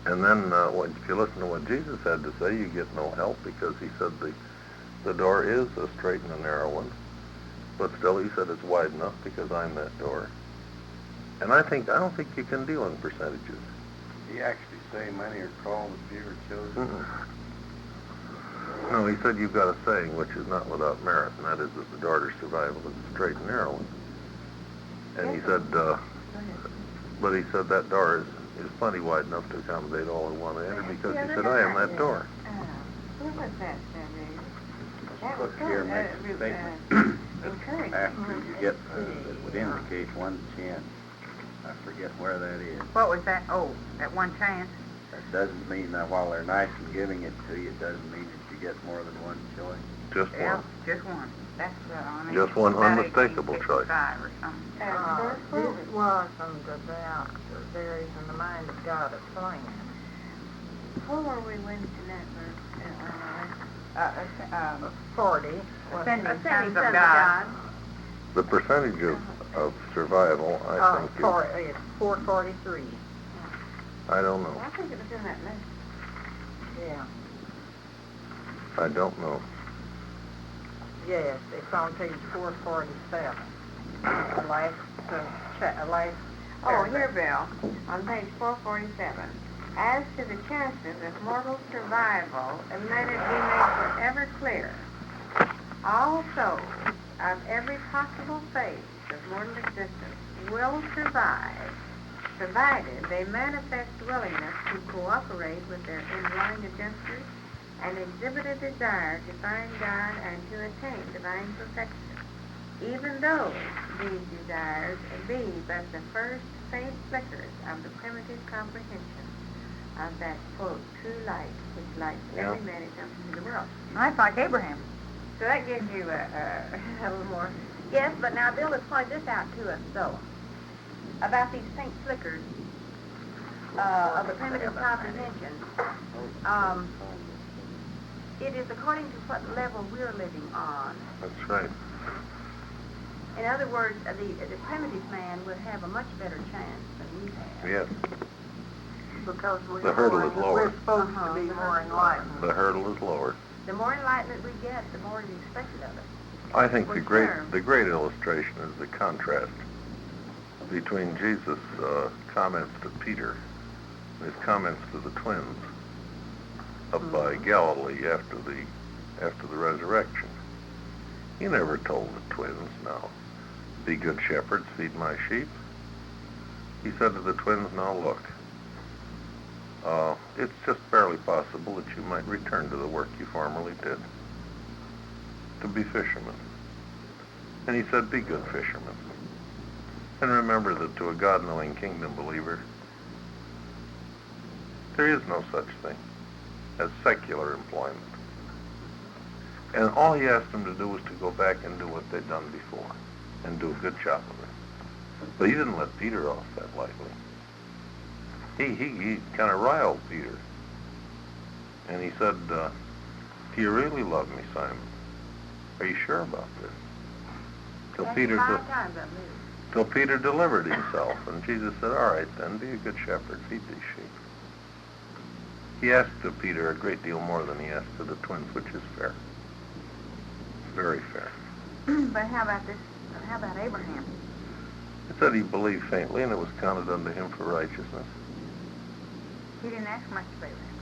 And then if you listen to what Jesus had to say, you get no help because he said the door is a straight and a narrow one, but still he said it's wide enough because I'm that door. And I don't think you can deal in percentages. He actually say many are called, but few are chosen. Mm-mm. No, he said you've got a saying which is not without merit, and that is that the door to survival is a straight and narrow one. And he said, but he said that door is plenty wide enough to accommodate all who want to enter because he said, I am that door. Where was that, Sammy? That was Look good. here makes a statement Encouraging. after you get that would indicate one chance. I forget where that is. What was that? Oh, that one chance? That doesn't mean that while they're nice and giving it to you, it doesn't mean that you get more than one choice. Just Yeah, one. just one. That's Just one about unmistakable choice. 1855 or something. this wasn't about there is in the mind of God a plan. Where were we when tonight, Bert? 40. Ascending sons of Son God. The percentage of survival, I think, It's 443. I don't know. I think it was in that list. Yeah. I don't know. Yes, it's on page 447. The last Oh, here, Bill, on page 447. As to the chances of mortal survival, and let it be made forever clear. Also, of every possible phase of mortal existence will survive, provided they manifest willingness to cooperate with their inline adjusters and exhibit a desire to find God and to attain divine perfection, even though these desires be but the first faint flickers of the primitive comprehension of that, quote, true light which lights every man who comes into the world. Nice, like Abraham. So that gives you a little more. Yes, but now Bill has pointed this out to us, though, about these faint flickers of the primitive comprehension. It is according to what level we're living on. That's right. In other words, the primitive man would have a much better chance than we have. Yes. Because The hurdle is lower. We're supposed to be more enlightened. The hurdle is lower. The more enlightenment we get, the more is expected of us. I think For the great sure. the great illustration is the contrast between Jesus' comments to Peter and his comments to the twins up by Galilee after the resurrection. He never told the twins, "Now, be good shepherds, feed my sheep." He said to the twins, "Now look, it's just barely possible that you might return to the work you formerly did, to be fishermen." And he said, "Be good fishermen. And remember that to a God-knowing kingdom believer, there is no such thing as secular employment." And all he asked them to do was to go back and do what they'd done before and do a good job of it. But he didn't let Peter off that lightly. He kind of riled Peter. And he said, "Do you really love me, Simon? Are you sure about this?" Till Peter delivered himself, and Jesus said, "All right then, be a good shepherd, feed these sheep." He asked of Peter a great deal more than he asked of the twins, which is fair. Very fair. But how about this? How about Abraham? It said he believed faintly, and it was counted unto him for righteousness. He didn't ask much of Abraham.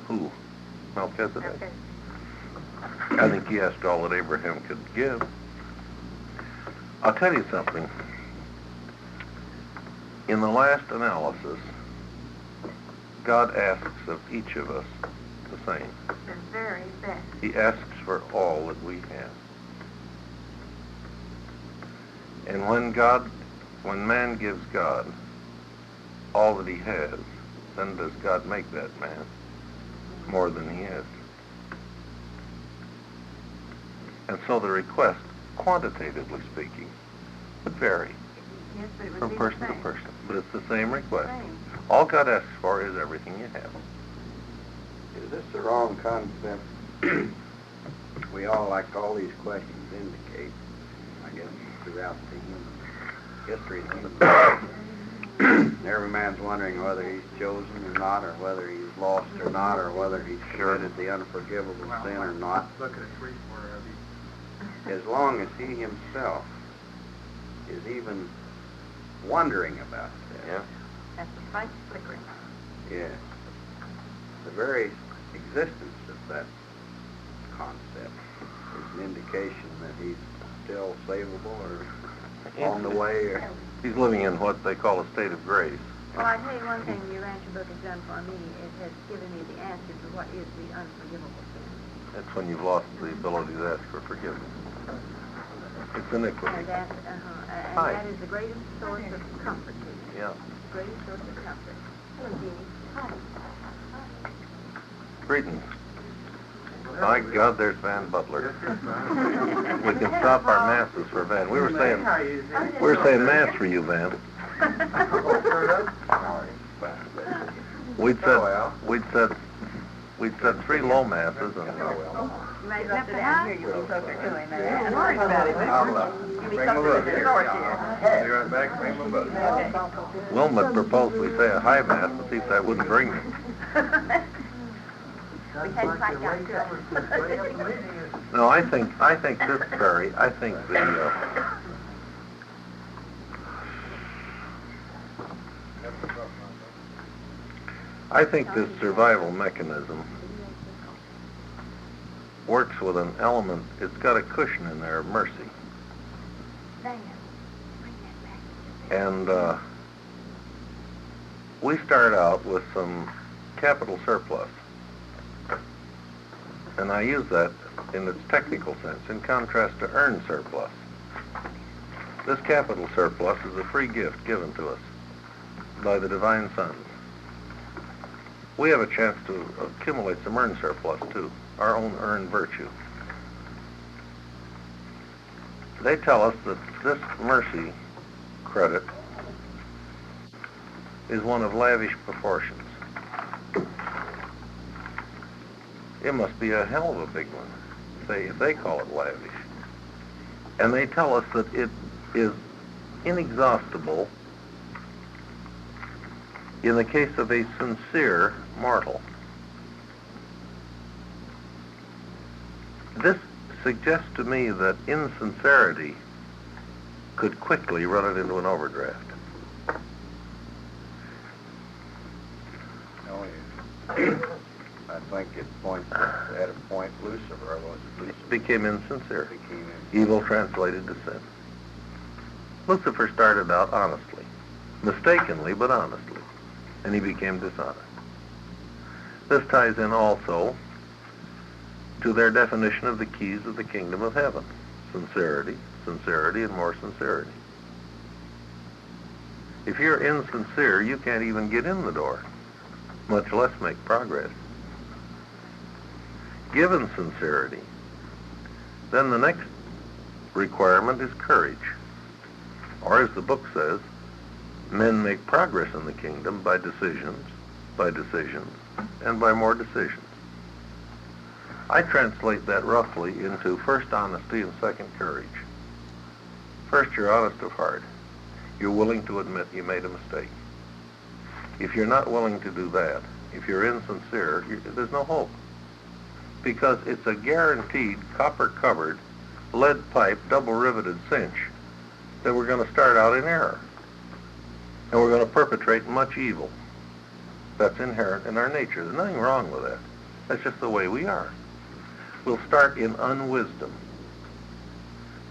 Who? Melchizedek. Okay. I think he asked all that Abraham could give. I'll tell you something. In the last analysis, God asks of each of us the same. The very best. He asks for all that we have. And when man gives God all that he has, then does God make that man more than he is. And so the request, quantitatively speaking, would vary Yes, but it would from be person the to same. person. But it's the same request. Same. All God asks for is everything you have. Is this the wrong concept? We all, like all these questions indicate, I guess, throughout the human history of human every man's wondering whether he's chosen or not, or whether he's lost or not, or whether he's committed the unforgivable sin or not. Look at a three-quarter of each. As long as he himself is even wondering about this. Yeah. That's the slight flickering. Yes. The very existence of that concept is an indication that he's still savable or on the way. Or He's living in what they call a state of grace. Well, I tell you one thing your answer book has done for me. It has given me the answer to what is the unforgivable sin. That's when you've lost the ability to ask for forgiveness. It's iniquity. And and Hi. that is the greatest source of comfort to you. Yeah. Greatest source of comfort. Hello, Jeannie. Hi. Greetings. My God, there's Van Butler. We can stop our masses for Van. We were saying mass for you, Van. We'd said 3 low masses and You may go sit down here. You'll be closer to him. Don't worry about it. You'll be closer to the source here. Be right back, bring my book. Okay. Wilma proposed we say a high mass and see if that wouldn't bring me. We hadn't quite got to it. No, I think this, Barry, I think this survival mechanism works with an element, it's got a cushion in there of mercy. Van, bring that back. And we start out with some capital surplus. And I use that in its technical sense, in contrast to earned surplus. This capital surplus is a free gift given to us by the divine sons. We have a chance to accumulate some earned surplus too, our own earned virtue. They tell us that this mercy credit is one of lavish proportions. It must be a hell of a big one, if they call it lavish. And they tell us that it is inexhaustible in the case of a sincere mortal. This suggests to me that insincerity could quickly run it into an overdraft. No, I think it points at a point Lucifer Became insincere. became Evil translated to sin. Lucifer started out honestly, mistakenly but honestly, and he became dishonest. This ties in also to their definition of the keys of the kingdom of heaven. Sincerity, sincerity, and more sincerity. If you're insincere, you can't even get in the door, much less make progress. Given sincerity, then the next requirement is courage. Or as the book says, men make progress in the kingdom by decisions, and by more decisions. I translate that roughly into first honesty and second courage. First, you're honest of heart. You're willing to admit you made a mistake. If you're not willing to do that, if you're insincere, there's no hope. Because it's a guaranteed copper-covered, lead-pipe, double-riveted cinch that we're going to start out in error. And we're going to perpetrate much evil. That's inherent in our nature. There's nothing wrong with that. That's just the way we are. We'll start in unwisdom.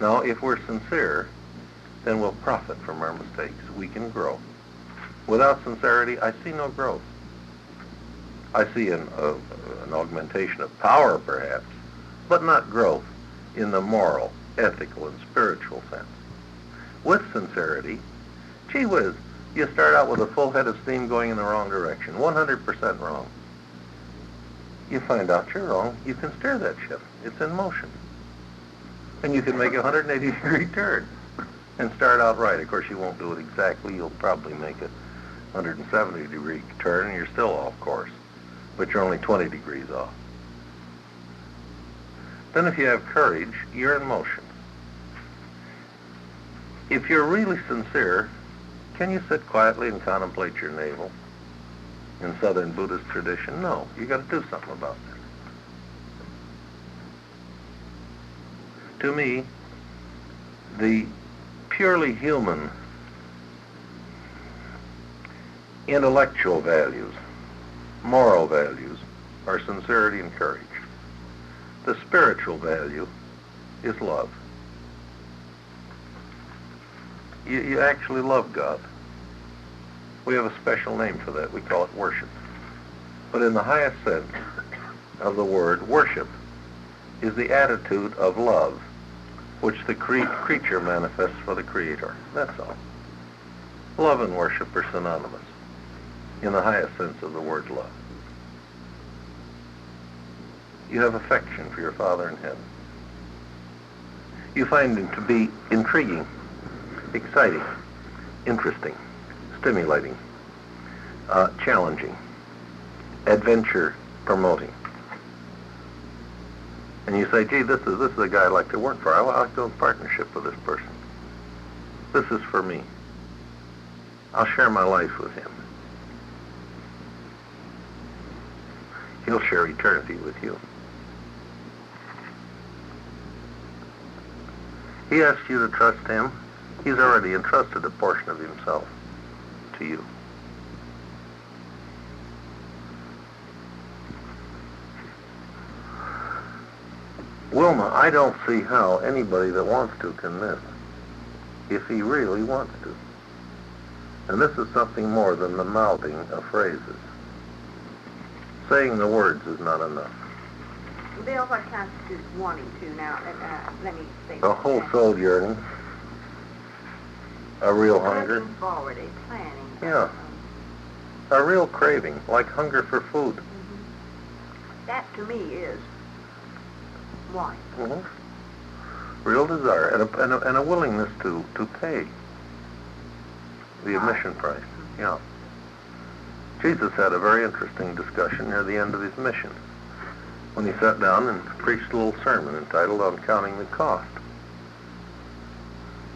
Now, if we're sincere, then we'll profit from our mistakes. We can grow. Without sincerity, I see no growth. I see an augmentation of power, perhaps, but not growth in the moral, ethical, and spiritual sense. With sincerity, gee whiz, you start out with a full head of steam going in the wrong direction, 100% wrong. You find out you're wrong, you can steer that ship. It's in motion. And you can make a 180-degree turn and start out right. Of course, you won't do it exactly. You'll probably make a 170-degree turn, and you're still off course. But you're only 20 degrees off. Then if you have courage, you're in motion. If you're really sincere, can you sit quietly and contemplate your navel? In Southern Buddhist tradition, no. You got to do something about that. To me, the purely human intellectual values, moral values, are sincerity and courage. The spiritual value is love. You actually love God. We have a special name for that. We call it worship. But in the highest sense of the word, worship is the attitude of love which the creature manifests for the Creator. That's all. Love and worship are synonymous in the highest sense of the word love. You have affection for your Father in heaven. You find him to be intriguing, exciting, interesting, stimulating, challenging, adventure promoting. And you say, gee, this is a guy I'd like to work for. I'd like to go in partnership with this person. This is for me. I'll share my life with him. He'll share eternity with you. He asks you to trust him. He's already entrusted a portion of himself to you. Wilma, I don't see how anybody that wants to can miss, if he really wants to. And this is something more than the mouthing of phrases. Saying the words is not enough. Bill, what constitutes wanting to? Now, let me say. A whole soul yearning, a real hunger, Looking forward, a planning. Yeah. a real craving, like hunger for food. That to me is wanting. Real desire and a willingness to pay the admission price. Yeah. Jesus had a very interesting discussion near the end of his mission when he sat down and preached a little sermon entitled On Counting the Cost.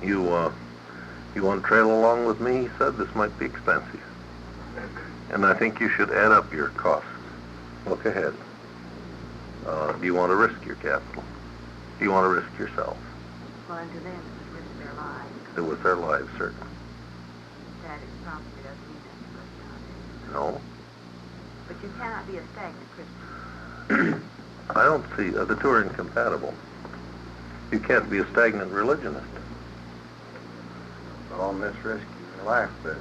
You want to trail along with me? He said. This might be expensive. And I think you should add up your costs. Look ahead. Do you want to risk your capital? Do you want to risk yourself? Well, and to them, it was risk their lives. It was their lives, certainly. That is probably doesn't mean that much nowadays. No. But you cannot be a stagnant Christian. I don't see, the two are incompatible. You can't be a stagnant religionist. Well, on this risking your life, but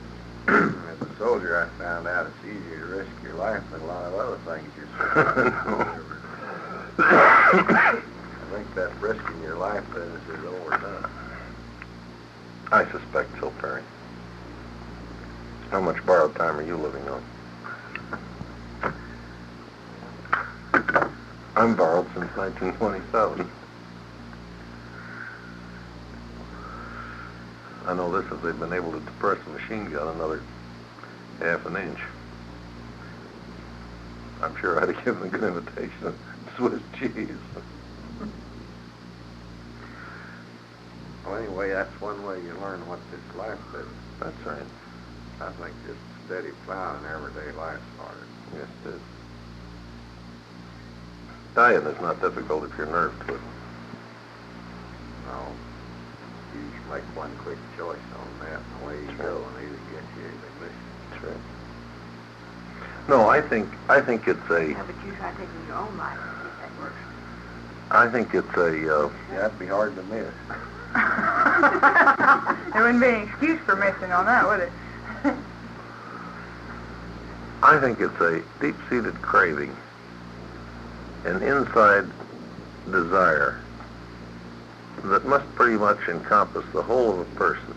as a soldier, I found out it's easier to risk your life than a lot of other things you're I think that risking your life business is overdone. I suspect so, Perry. How much borrowed time are you living on? I'm borrowed since 1927. I know this if they've been able to depress a machine gun another half an inch. I'm sure I'd have given a good imitation of Swiss cheese. Well, anyway, that's one way you learn what this life is. That's right. I think just steady plowing everyday life's harder. Yes, it is. Dying is not difficult if you're nerved to it. No. You just make one quick choice on that, and away you go, and either get you or they miss you. That's right. No, I think it's a. Yeah, but you try taking your own life and see if that works. I think it's a. Yeah, that'd be hard to miss. There wouldn't be any excuse for missing on that, would it? I think it's a deep-seated craving, an inside desire that must pretty much encompass the whole of a person.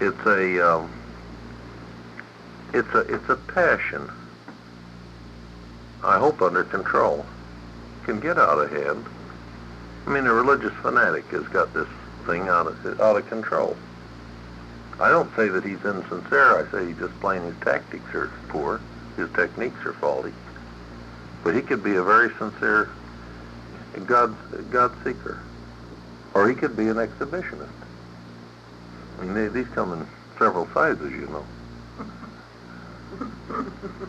It's a passion. I hope under control. Can get out of hand. I mean, a religious fanatic has got this thing out of control. I don't say that he's insincere. I say he just plain his tactics are poor. His techniques are faulty. But he could be a very sincere God seeker, or he could be an exhibitionist. I mean, these come in several sizes, you know.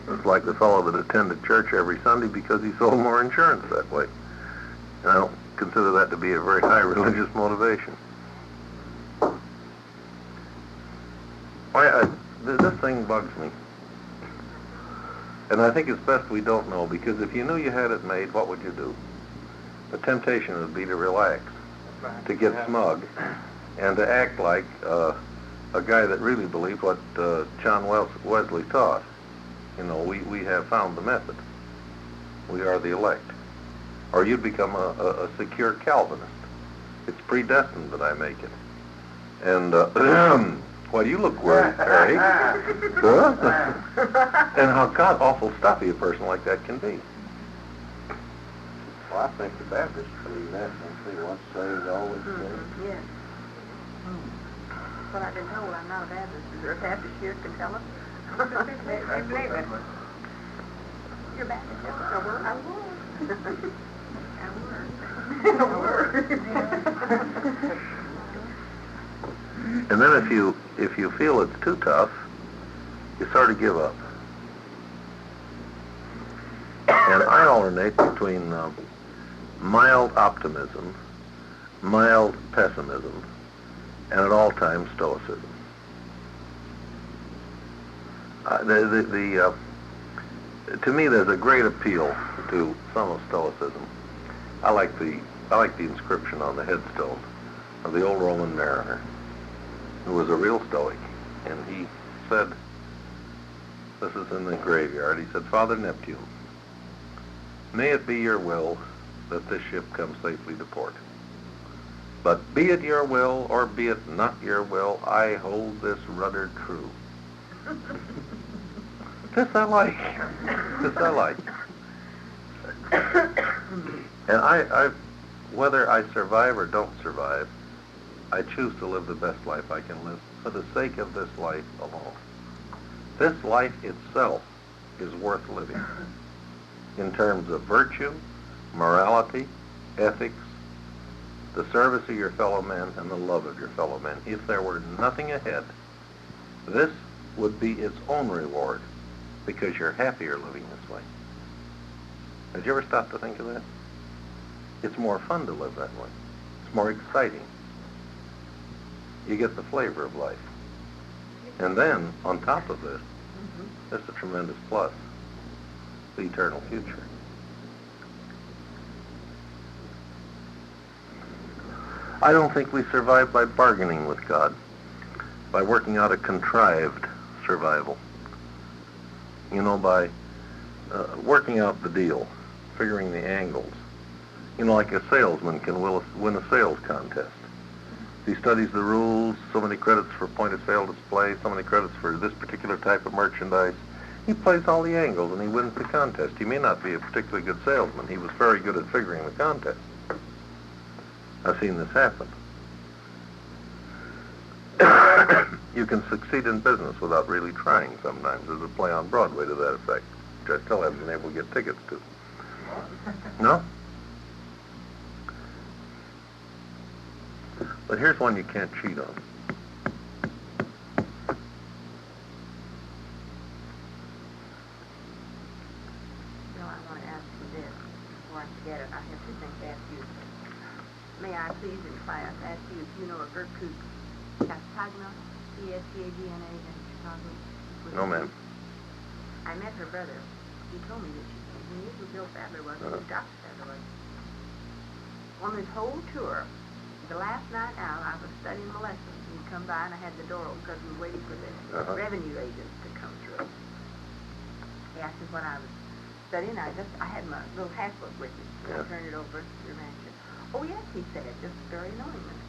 It's like the fellow that attended church every Sunday because he sold more insurance that way. And I don't consider that to be a very high religious motivation. This thing bugs me. And I think it's best we don't know, because if you knew you had it made, what would you do? The temptation would be to relax, to get smug, and to act like a guy that really believed what John Wesley taught. You know, we have found the method. We are the elect. Or you'd become a secure Calvinist. It's predestined that I make it. And, well, you look worried, Perry. Huh? And how god-awful stuffy a person like that can be. Well, I think the Baptists believe that. They say once saved, always saved. Yes. Well, I've been told I'm not a Baptist. Is there a Baptist here can tell us? They believe it. You're Baptist, yes, I were. I was. And then if you feel it's too tough, you sort of give up. And I alternate between mild optimism, mild pessimism, and at all times stoicism. To me, there's a great appeal to some of stoicism. I like the inscription on the headstone of the old Roman mariner, who was a real Stoic, and he said, this is in the graveyard, he said, Father Neptune, may it be your will that this ship come safely to port. But be it your will or be it not your will, I hold this rudder true. This I like. This I like. And I, whether I survive or don't survive, I choose to live the best life I can live for the sake of this life alone. This life itself is worth living in terms of virtue, morality, ethics, the service of your fellow man, and the love of your fellow man. If there were nothing ahead, this would be its own reward because you're happier living this way. Have you ever stopped to think of that? It's more fun to live that way. It's more exciting. You get the flavor of life. And then, on top of this, there's a tremendous plus, the eternal future. I don't think we survive by bargaining with God, by working out a contrived survival. You know, by working out the deal, figuring the angles. You know, like a salesman can win a sales contest. He studies the rules, so many credits for point-of-sale display, so many credits for this particular type of merchandise. He plays all the angles and he wins the contest. He may not be a particularly good salesman. He was very good at figuring the contest. I've seen this happen. You can succeed in business without really trying sometimes. There's a play on Broadway to that effect, which I still haven't been able to get tickets to. No? But here's one you can't cheat on. No, I want to ask you this. Before I forget it, I have two things to ask you. May I please, in class, ask you if you know a Gertrude Castagna, C-S-T-A-G-N-A, in Chicago? No, ma'am. I met her brother. He told me that when you were Bill Sadler was, and Dr. Sadler was. On this whole tour, the last night out, I was studying my lesson. He'd come by and I had the door open because we were waiting for the revenue agents to come through. He asked me what I was studying. I had my little passbook with me. I turned it over to your manager. Oh yes, he said, just very knowingly.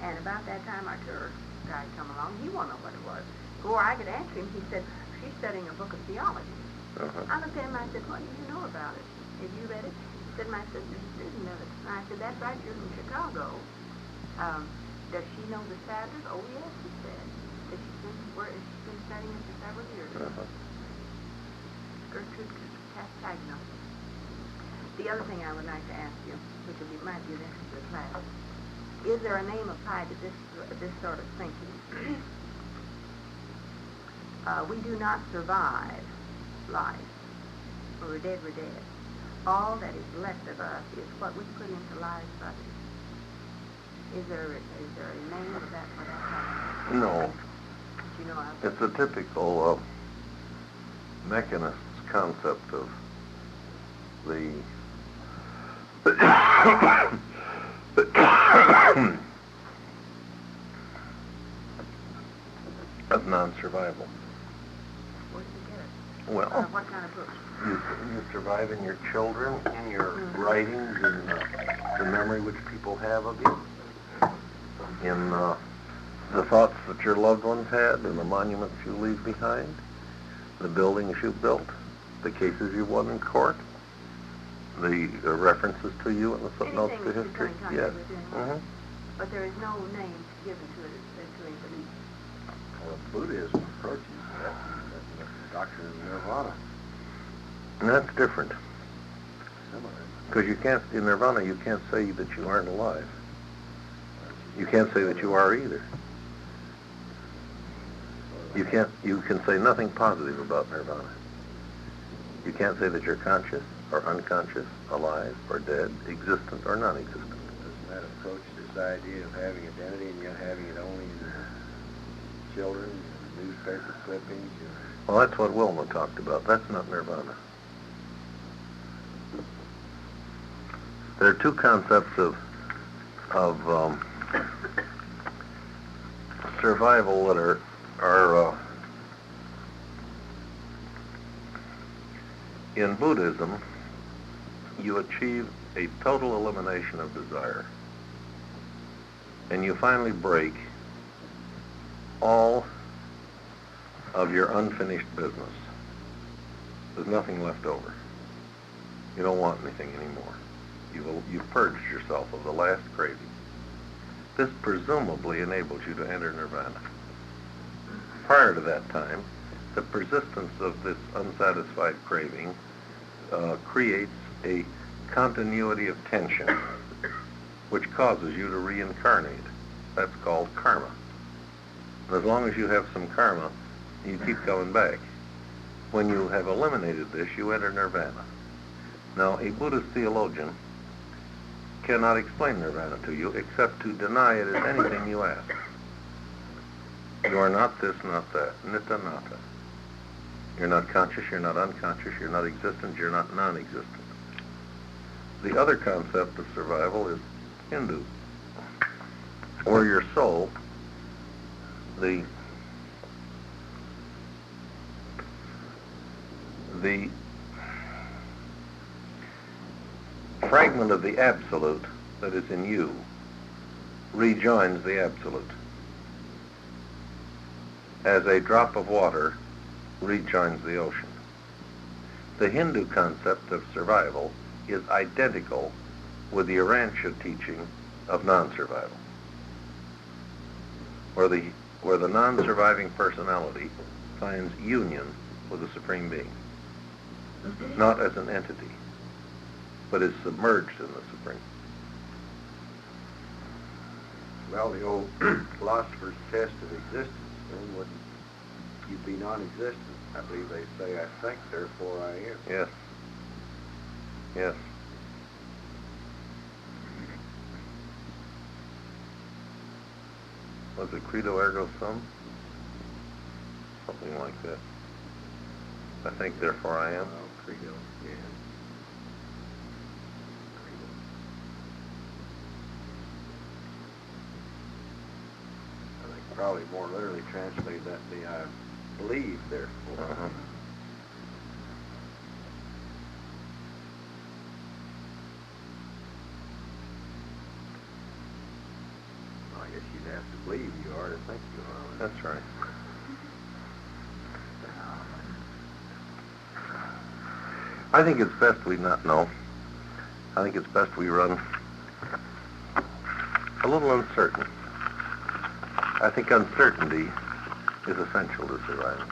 And about that time, our tour guide come along. He wanted to know what it was. Before I could answer him, he said, she's studying a book of theology. I looked at him and I said, what do you know about it? Have you read it? He said, my sister's a student of it. And I said, that's right, you're from Chicago. Does she know the Sadlers? Oh yes, he said. That she's been studying it for several years. Gertrude Castagna. The other thing I would like to ask you, which might be of interest to the class, is there a name applied to this sort of thinking? We do not survive life. When we're dead, we're dead. All that is left of us is what we put into lives of others. Is there a name of that for that? No. You know, It's a typical mechanist's concept of the of non-survival. where did you get it? Well, What kind of books? you survive in your children, in your writings, in the memory which people have of you, in the thoughts that your loved ones had, and the monuments you leave behind, the buildings you built, the cases you won in court, the references to you in the footnotes to history. Yes. But there is no name given to it to a belief. Well, Buddhism approaches that. That's the doctrine of nirvana. And that's different. Similar. Because you can't, in nirvana, you can't say that you aren't alive. You can't say that you are either. You can say nothing positive about nirvana. You can't say that you're conscious or unconscious, alive or dead, existent or non-existent. Doesn't that approach this idea of having identity and yet having it only in your children, your newspaper clippings? Well, that's what Wilma talked about. That's not nirvana. There are two concepts of survival that are in Buddhism. You achieve a total elimination of desire, and you finally break all of your unfinished business. There's nothing left over. You don't want anything anymore. You've purged yourself of the last craving. This presumably enables you to enter nirvana. Prior to that time, the persistence of this unsatisfied craving creates a continuity of tension, which causes you to reincarnate. That's called karma. And as long as you have some karma, you keep coming back. When you have eliminated this, you enter nirvana. Now, a Buddhist theologian cannot explain nirvana to you except to deny it as anything you ask. You are not this, not that. Nita nata. You're not conscious, you're not unconscious, you're not existent, you're not non-existent. The other concept of survival is Hindu, or your soul, the fragment of the absolute that is in you rejoins the absolute, as a drop of water rejoins the ocean. The Hindu concept of survival is identical with the Urantia teaching of non-survival, where the non-surviving personality finds union with the Supreme Being, not as an entity, but is submerged in the Supreme. Well, the old philosopher's test of existence, then wouldn't you be non-existent? I believe they say, I think, therefore I am. Yes. Yes. Was it credo ergo sum? Something like that. I think, therefore I am. Oh, credo, yeah. I think probably more literally translated that be I believe, therefore. Uh-huh. I guess you'd have to believe you are to think you are. That's right. I think it's best we not know. I think it's best we run a little uncertain. I think uncertainty is essential to surviving.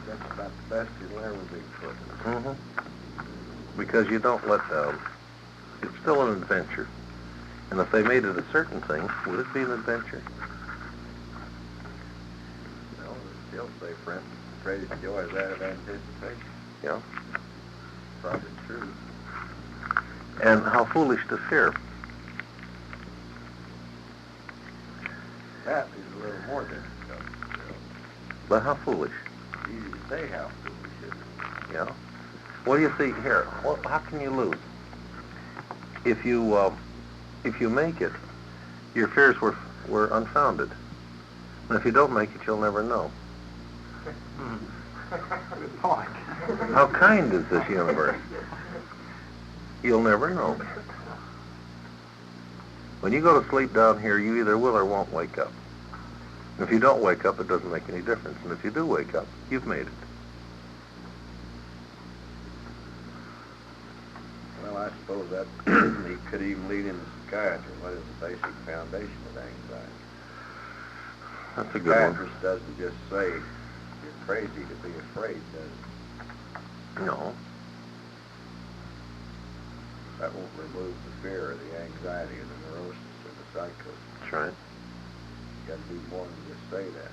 That's about the best you'll ever be, Clifton. Mm-hmm. Because you don't let down. It's still an adventure. And if they made it a certain thing, would it be an adventure? No, they still say, friend, the greatest joy is that of anticipation. Yeah. Probably true. And how foolish to fear. That is a little more difficult. But how foolish? Easy to say how foolish it is. Yeah. Well, you see, here, well, how can you lose? If you make it, your fears were unfounded. And if you don't make it, you'll never know. Good point. How kind is this universe? You'll never know. When you go to sleep down here, you either will or won't wake up. And if you don't wake up, it doesn't make any difference. And if you do wake up, you've made it. Well, I suppose that he could even lead into psychiatry. What is the basic foundation of anxiety? That's a good one. Psychiatrist doesn't just say you're crazy to be afraid, does it? No. That won't remove the fear or the anxiety or the neurosis or the psychosis. That's right. You got to do more than just say that.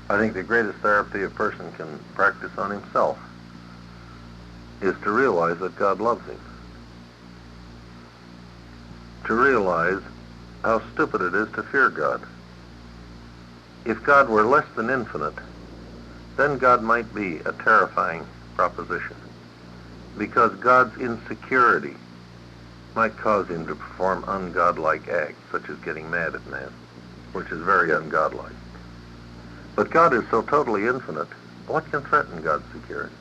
I think the greatest therapy a person can practice on himself is to realize that God loves him. To realize how stupid it is to fear God. If God were less than infinite, then God might be a terrifying proposition. because God's insecurity might cause him to perform ungodlike acts, such as getting mad at man, which is very ungodlike. But God is so totally infinite, what can threaten God's security?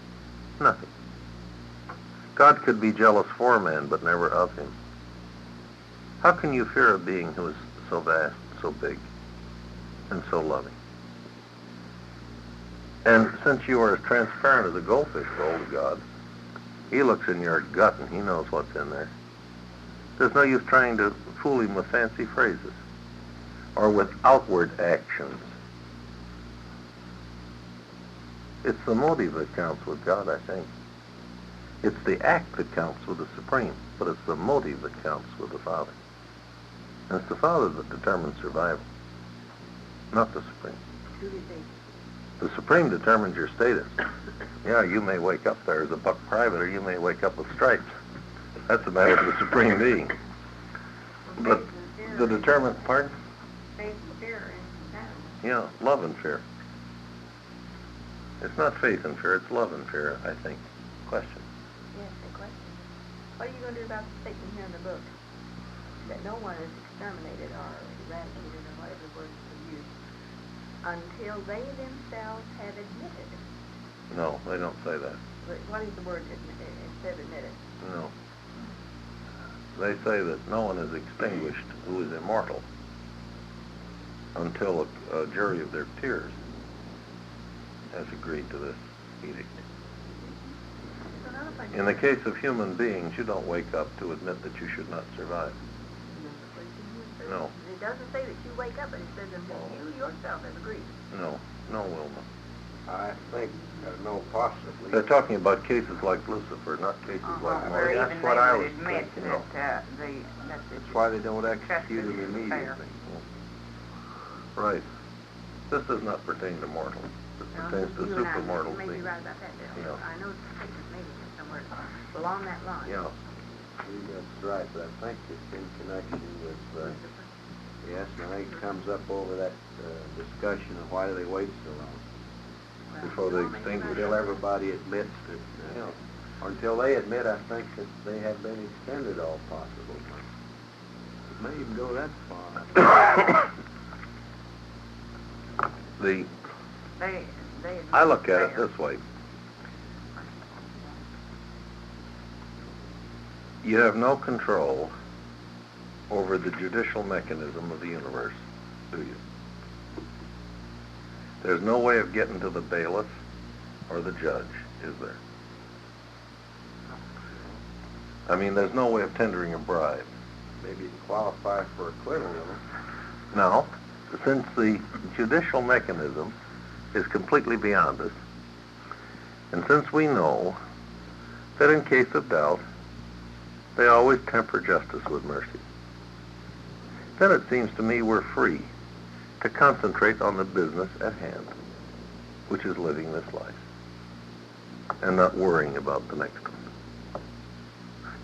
Nothing. God could be jealous for man, but never of him. How can you fear a being who is so vast, so big, and so loving? And since you are as transparent as a goldfish bowl to God, he looks in your gut and he knows what's in there. There's no use trying to fool him with fancy phrases or with outward actions. It's the motive that counts with God, I think. It's the act that counts with the Supreme, but it's the motive that counts with the Father. And it's the Father that determines survival, not the Supreme. The Supreme determines your status. Yeah, you may wake up there as a buck private, or you may wake up with stripes. That's a matter of the Supreme Being. But the determined, pardon? Faith and fear and doubt. Yeah, love and fear. It's not faith and fear, it's love and fear, I think. Question. Yes, a question. What are you going to do about the statement here in the book that no one is exterminated or eradicated or whatever word you use until they themselves have admitted? No, they don't say that. But what is the word instead of admitted? No. They say that no one is extinguished who is immortal until a jury of their peers has agreed to this edict. In the case of human beings, you don't wake up to admit that you should not survive. No. It doesn't say that you wake up, but it says that you yourself have agreed. No, Wilma. I think, no, possibly. They're talking about cases like Lucifer, not cases like Or Moses. even That's what they I would was admit thinking. that that's That's why they don't execute them immediately. Right. This does not pertain to mortals. This pertains to supermortal You may be beings. right about that, Bill. Yeah. I know the statement maybe somewhere along that line. Yeah. That's right, but I think it's in connection with, yes, and I think it comes up over that discussion of why do they wait so long. Before they extinguish. Until everybody admits that, or until they admit, I think, that they have been extended all possible. It may even go that far. I look at it this way. You have no control over the judicial mechanism of the universe, do you? There's no way of getting to the bailiff or the judge, is there? I mean, there's no way of tendering a bribe. Maybe you qualify for acquittal. Now, since the judicial mechanism is completely beyond us, and since we know that in case of doubt, they always temper justice with mercy, then it seems to me we're free to concentrate on the business at hand, which is living this life, and not worrying about the next one.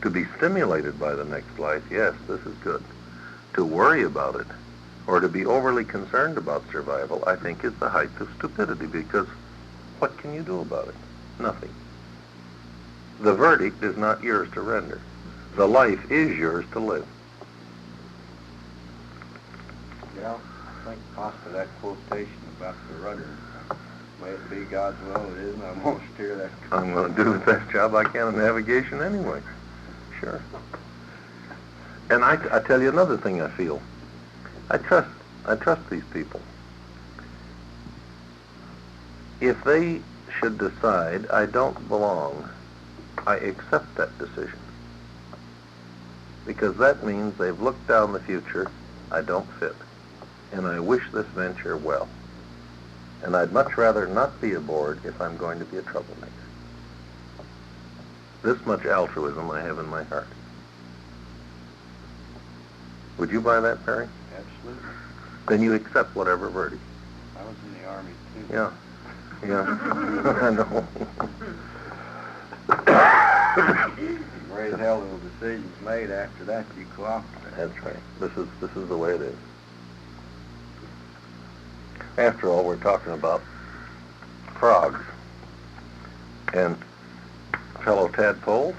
To be stimulated by the next life, yes, this is good. To worry about it, or to be overly concerned about survival, I think is the height of stupidity, because what can you do about it? Nothing. The verdict is not yours to render. The life is yours to live. Yeah, I think possibly that quotation about the rudder, may it be God's will, it isn't. I'm going to steer that. I'm going to do the best job I can in navigation anyway. Sure. And I tell you another thing I feel. I trust these people. If they should decide I don't belong, I accept that decision. Because that means they've looked down the future, I don't fit. And I wish this venture well. And I'd much rather not be aboard if I'm going to be a troublemaker. This much altruism I have in my heart. Would you buy that, Perry? Absolutely. Then you accept whatever verdict. I was in the Army, too. Yeah. I know. Very hell no decisions made after that, you cooperate. That's right. This is the way it is. After all, we're talking about frogs. And fellow tadpoles,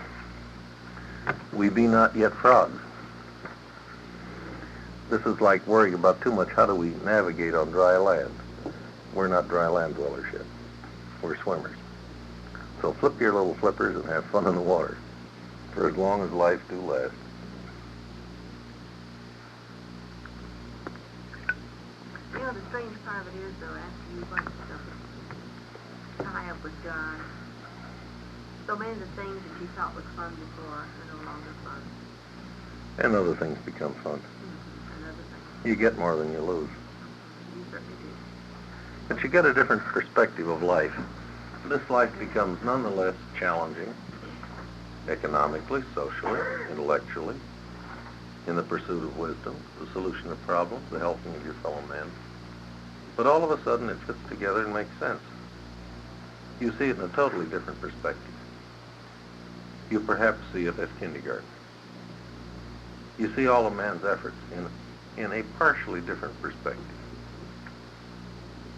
we be not yet frogs. This is like worrying about too much how do we navigate on dry land. We're not dry land dwellers yet. We're swimmers. So flip your little flippers and have fun in the water for as long as life do last. You know, the strange part of it is, though, after you bunch stuff tie up with God, so many of the things that you thought was fun before are no longer fun. And other things become fun. And other things. You get more than you lose. You certainly do. But you get a different perspective of life. This life becomes nonetheless challenging, economically, socially, intellectually, in the pursuit of wisdom, the solution of problems, the helping of your fellow men. But all of a sudden it fits together and makes sense. You see it in a totally different perspective. You perhaps see it as kindergarten. You see all a man's efforts in a partially different perspective.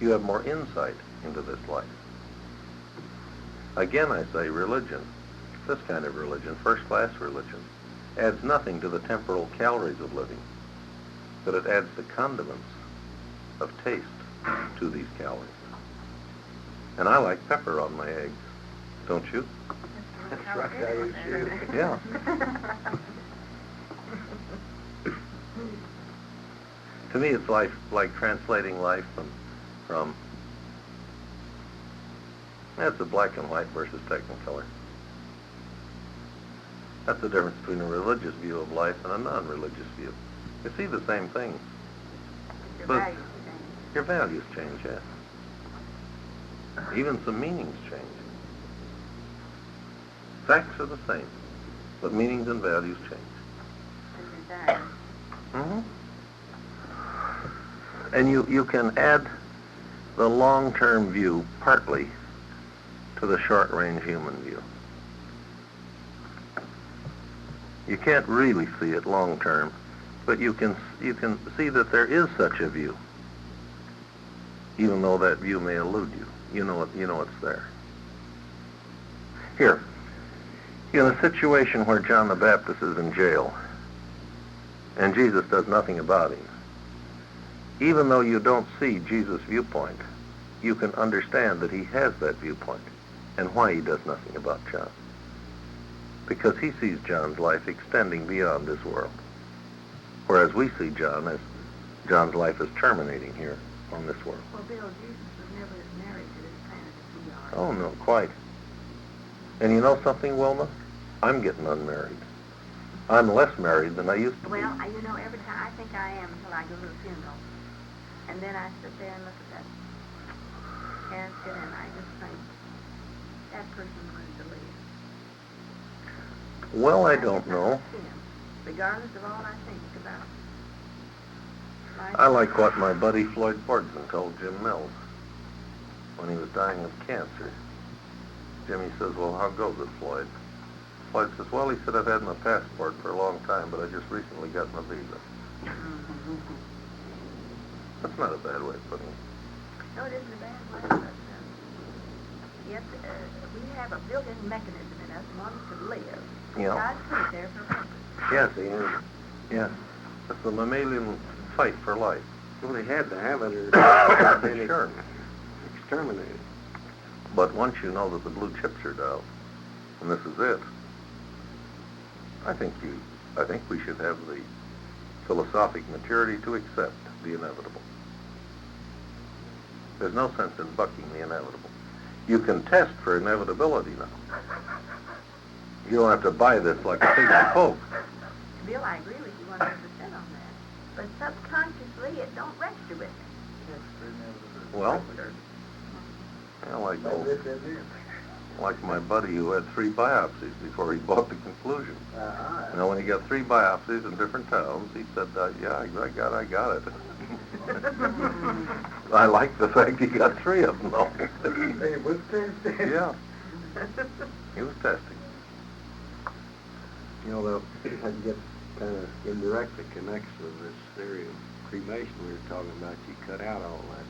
You have more insight into this life. Again, I say religion, this kind of religion, first-class religion, adds nothing to the temporal calories of living, but it adds the condiments of taste to these calories. And I like pepper on my eggs, don't you? That's right, I do too. Yeah. To me, it's like translating life from that's a black and white versus Technicolor. That's the difference between a religious view of life and a non-religious view. You see the same thing. Your But values change. your values change, yes. Even some meanings change. Facts are the same, but meanings and values change. And desires. Mm-hmm. And you can add the long-term view partly to the short-range human view. You can't really see it long-term, but you can see that there is such a view, even though that view may elude you. You know it's there. Here, in a situation where John the Baptist is in jail, and Jesus does nothing about him, even though you don't see Jesus' viewpoint, you can understand that he has that viewpoint and why he does nothing about John. Because he sees John's life extending beyond this world, whereas we see John's life is terminating here on this world. Well, Bill, Jesus was never as married to this planet as we are. Oh, no, quite. And you know something, Wilma? I'm getting unmarried. I'm less married than I used to be. Well, you know, every time I think I am until I go to a funeral. And then I sit there and look at that casket and I just think, that person wanted to live. Well, I don't know. Regardless of all I think about life. I like what my buddy Floyd Fordson told Jim Mills when he was dying of cancer. Jimmy says, well, how goes it, Floyd? Floyd says, well, he said, I've had my passport for a long time, but I just recently got my visa. That's not a bad way of putting it. No, it isn't a bad way, but yes, we have a built-in mechanism in us wanting to live. Yeah. God put it there for a purpose. Yes, he is. Yes. It's the mammalian fight for life. Well, they had to have it or they'd been Sure. exterminated. But once you know that the blue chips are down, and this is it, I think we should have the philosophic maturity to accept the inevitable. There's no sense in bucking the inevitable. You can test for inevitability now. You don't have to buy this like a piece of Coke. Bill, I agree with you 100% on that. But subconsciously, it don't register with me. Well, I like my buddy who had 3 biopsies before he bought the conclusion. You know, when he got 3 biopsies in different towns, he said, yeah, I got it. I like the fact he got 3 of them, though. He was testing. Yeah. He was testing. You know, I get kind of indirectly connects with this theory of cremation we were talking about. You cut out all that.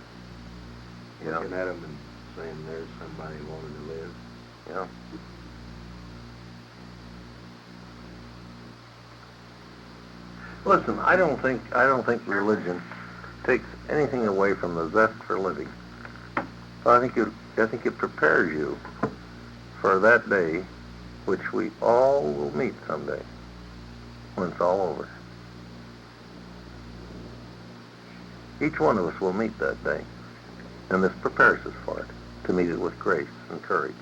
Yeah. Looking at them and saying there's somebody wanting to live. Yeah. Listen, I don't think religion takes anything away from the zest for living. So I think it prepares you for that day, which we all will meet someday, when it's all over. Each one of us will meet that day, and this prepares us for it, to meet it with grace and courage,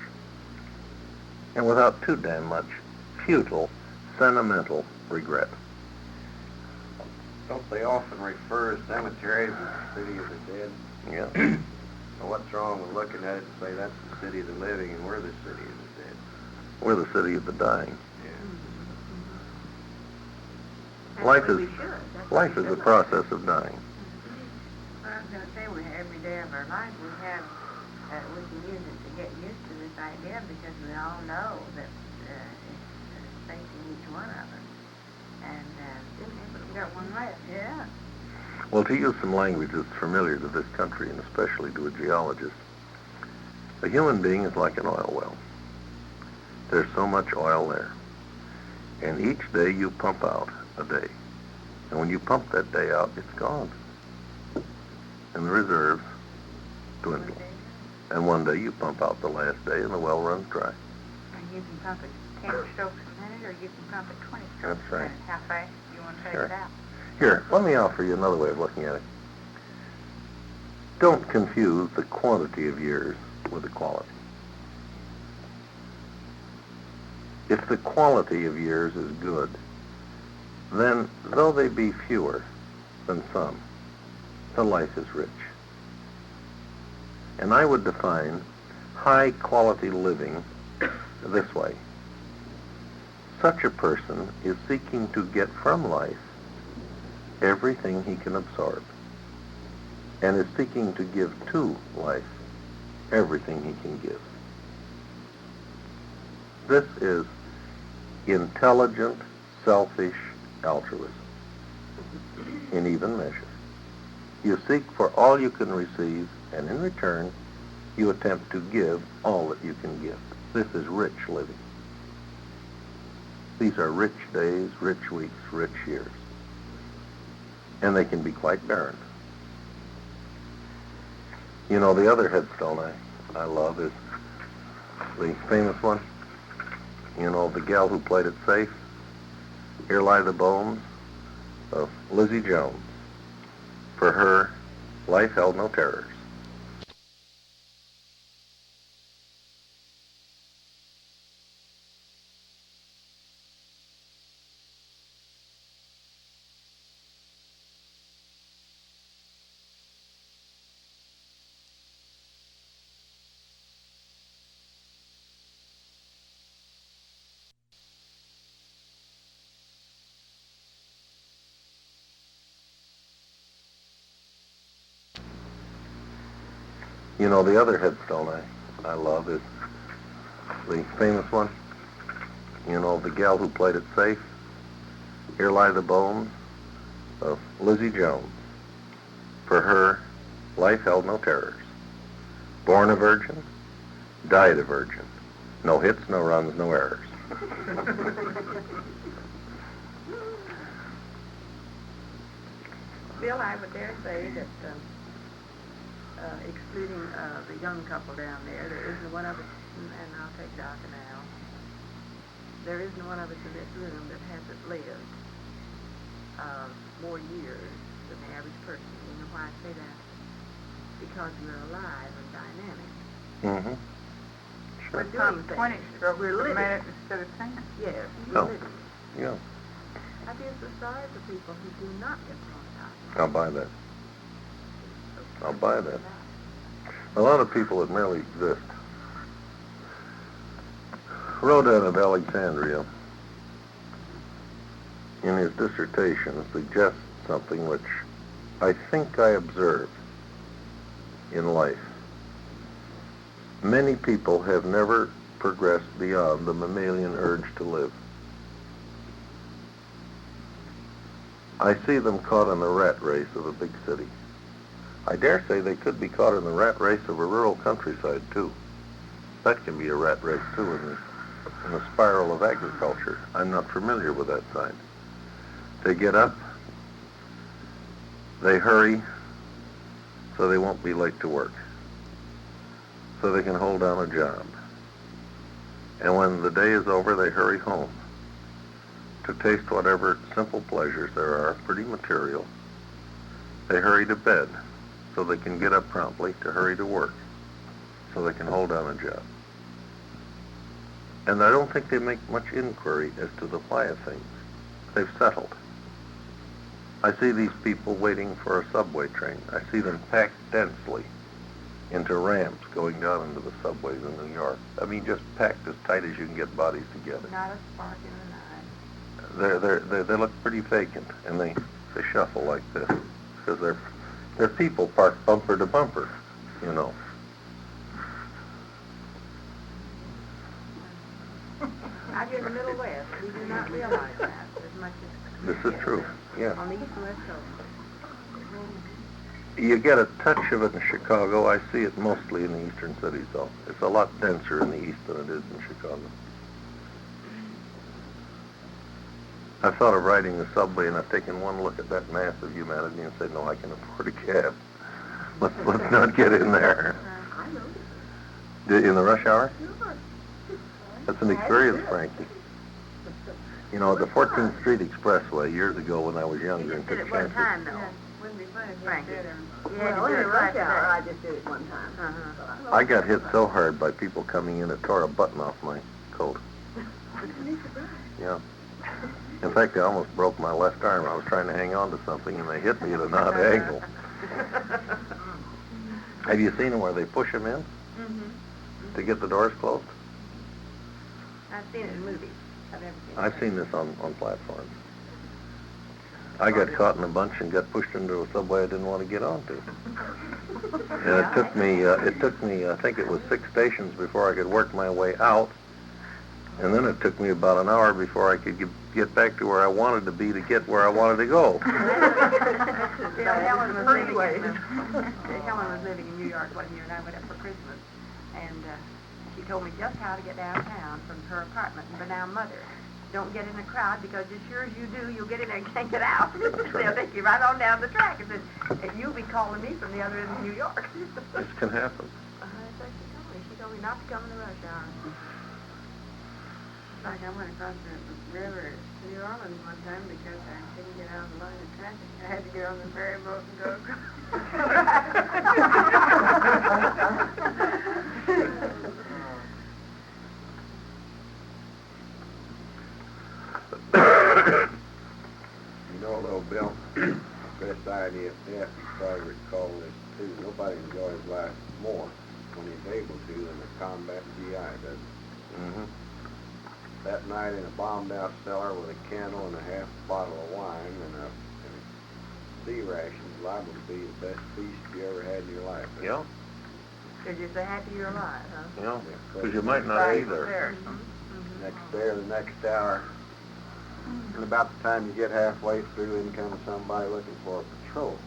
and without too damn much futile, sentimental regret. Don't they often refer to cemeteries as the city of the dead? Yeah. Well, what's wrong with looking at it and say that's the city of the living and we're the city of the dead? We're the city of the dying. Yeah. Life That's what is we should. That's what life we is a should process of dying. Well, I was going to say, every day of our life we can use it to get used to this idea because we all know that it's facing each one of us. And you got one left. Yeah. Well, to use some language that's familiar to this country, and especially to a geologist, a human being is like an oil well. There's so much oil there. And each day you pump out a day. And when you pump that day out, it's gone. And the reserves dwindle. And one day you pump out the last day and the well runs dry. And you can pump it 10 strokes a minute, or you can pump it 20 strokes That's a right. minute. How fast do you want to take Sure. it out? Here, let me offer you another way of looking at it. Don't confuse the quantity of years with the quality. If the quality of years is good, then though they be fewer than some, the life is rich. And I would define high quality living this way. Such a person is seeking to get from life everything he can absorb, and is seeking to give to life everything he can give. This is intelligent, selfish altruism in even measure. You seek for all you can receive, and in return, you attempt to give all that you can give. This is rich living. These are rich days, rich weeks, rich years. And they can be quite barren. You know, the other headstone I love is the famous one. You know, the gal who played it safe. Here lie the bones of Lizzie Jones. For her, life held no terrors. You know, the other headstone I love is the famous one. You know, the gal who played it safe. Here lie the bones of Lizzie Jones. For her, life held no terrors. Born a virgin, died a virgin. No hits, no runs, no errors. Bill, I would dare say that, excluding the young couple down there isn't one of us, and I'll take Doc and Al, there isn't one of us in this room that hasn't lived more years than the average person. You know why I say that? Because we're alive and dynamic. Mm-hmm. We're Sure. doing things. 20 strokes We're a living. minute instead of 10. Yes, Oh. we're living. Yeah, I feel so sorry for people who do not get brought I'll buy that. up. I'll buy that. A lot of people that merely exist. Rodin of Alexandria, in his dissertation, suggests something which I think I observe in life. Many people have never progressed beyond the mammalian urge to live. I see them caught in the rat race of a big city. I dare say they could be caught in the rat race of a rural countryside, too. That can be a rat race, too, in the spiral of agriculture. I'm not familiar with that side. They get up, They hurry so they won't be late to work, so they can hold down a job. And when the day is over, they hurry home to taste whatever simple pleasures there are, pretty material. They hurry to bed so they can get up promptly to hurry to work, so they can hold down a job. And I don't think they make much inquiry as to the why of things. They've settled. I see these people waiting for a subway train. I see them packed densely into ramps going down into the subways in New York. I mean, just packed as tight as you can get bodies together. Not a spark in the night. They look pretty vacant, and they shuffle like this because they're people parked bumper to bumper, you know. Out here in the Middle West, we do not realize that as much as This is true. Yeah. on the East and West Coast. You get a touch of it in Chicago. I see it mostly in the eastern cities, though. It's a lot denser in the east than it is in Chicago. I've thought of riding the subway, and I've taken one look at that mass of humanity and said, no, I can afford a cab. Let's not get in there. In the rush hour? That's an experience, Frankie. You know, the 14th Street Expressway years ago when I was younger and took Did it one chances. time, though. Wouldn't be funny, Frankie. Well, in the rush hour, I just did it one time. Uh-huh. I got hit so hard by people coming in, it tore a button off my coat. Yeah. In fact, I almost broke my left arm. I was trying to hang on to something, and they hit me at an odd angle. Have you seen them where they push them in to get the doors closed? I've seen it in movies. I've never seen it. I've seen this on platforms. I got caught in a bunch and got pushed into a subway I didn't want to get onto. And it took me, I think it was 6 stations before I could work my way out. And then it took me about an hour before I could get back to where I wanted to be to get where I wanted to go. Helen was living in New York one year, and I went up for Christmas. And she told me just how to get downtown from her apartment. But now, Mother, don't get in a crowd, because as sure as you do, you'll get in there and can't get out. They'll take you right on down the track. And said, you'll be calling me from the other end of New York. This can happen. That's what she told me. She told me not to come in the rush hour. Like I went across the river to New Orleans one time because I couldn't get out of the line of traffic. I had to get on the ferry boat and go across. You know, though, Bill, best idea of death, you probably recall this too. Nobody enjoys life more when he's able to than a combat GI does. Mm-hmm. That night in a bombed-out cellar with a candle and a half bottle of wine and a sea rations liable to be the best feast you ever had in your life. Yeah. Because you're so happy you're alive, huh? Yeah. Because you might not be there. Next day or the next hour, and about the time you get halfway through, in comes somebody looking for a patrol.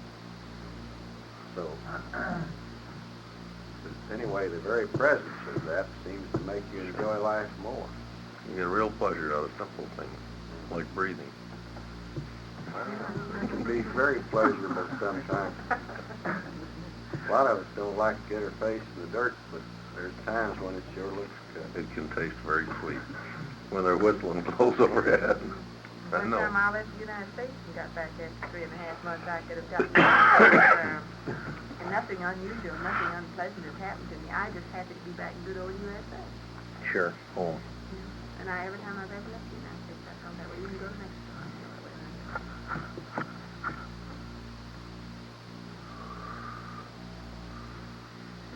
So, anyway, the very presence of that seems to make you enjoy life more. You get real pleasure out of simple things, like breathing. It can be very pleasurable sometimes. A lot of us don't like to get our face in the dirt, but there's times when it sure looks good. It can taste very sweet when they're whistling close overhead. I One know. time I left the United States and got back after 3.5 months, I could have gotten and nothing unusual, nothing unpleasant has happened to me. I just happy to be back in good old USA. Sure, home. And every time I've ever left the United States, I found that way. Even go to Mexico.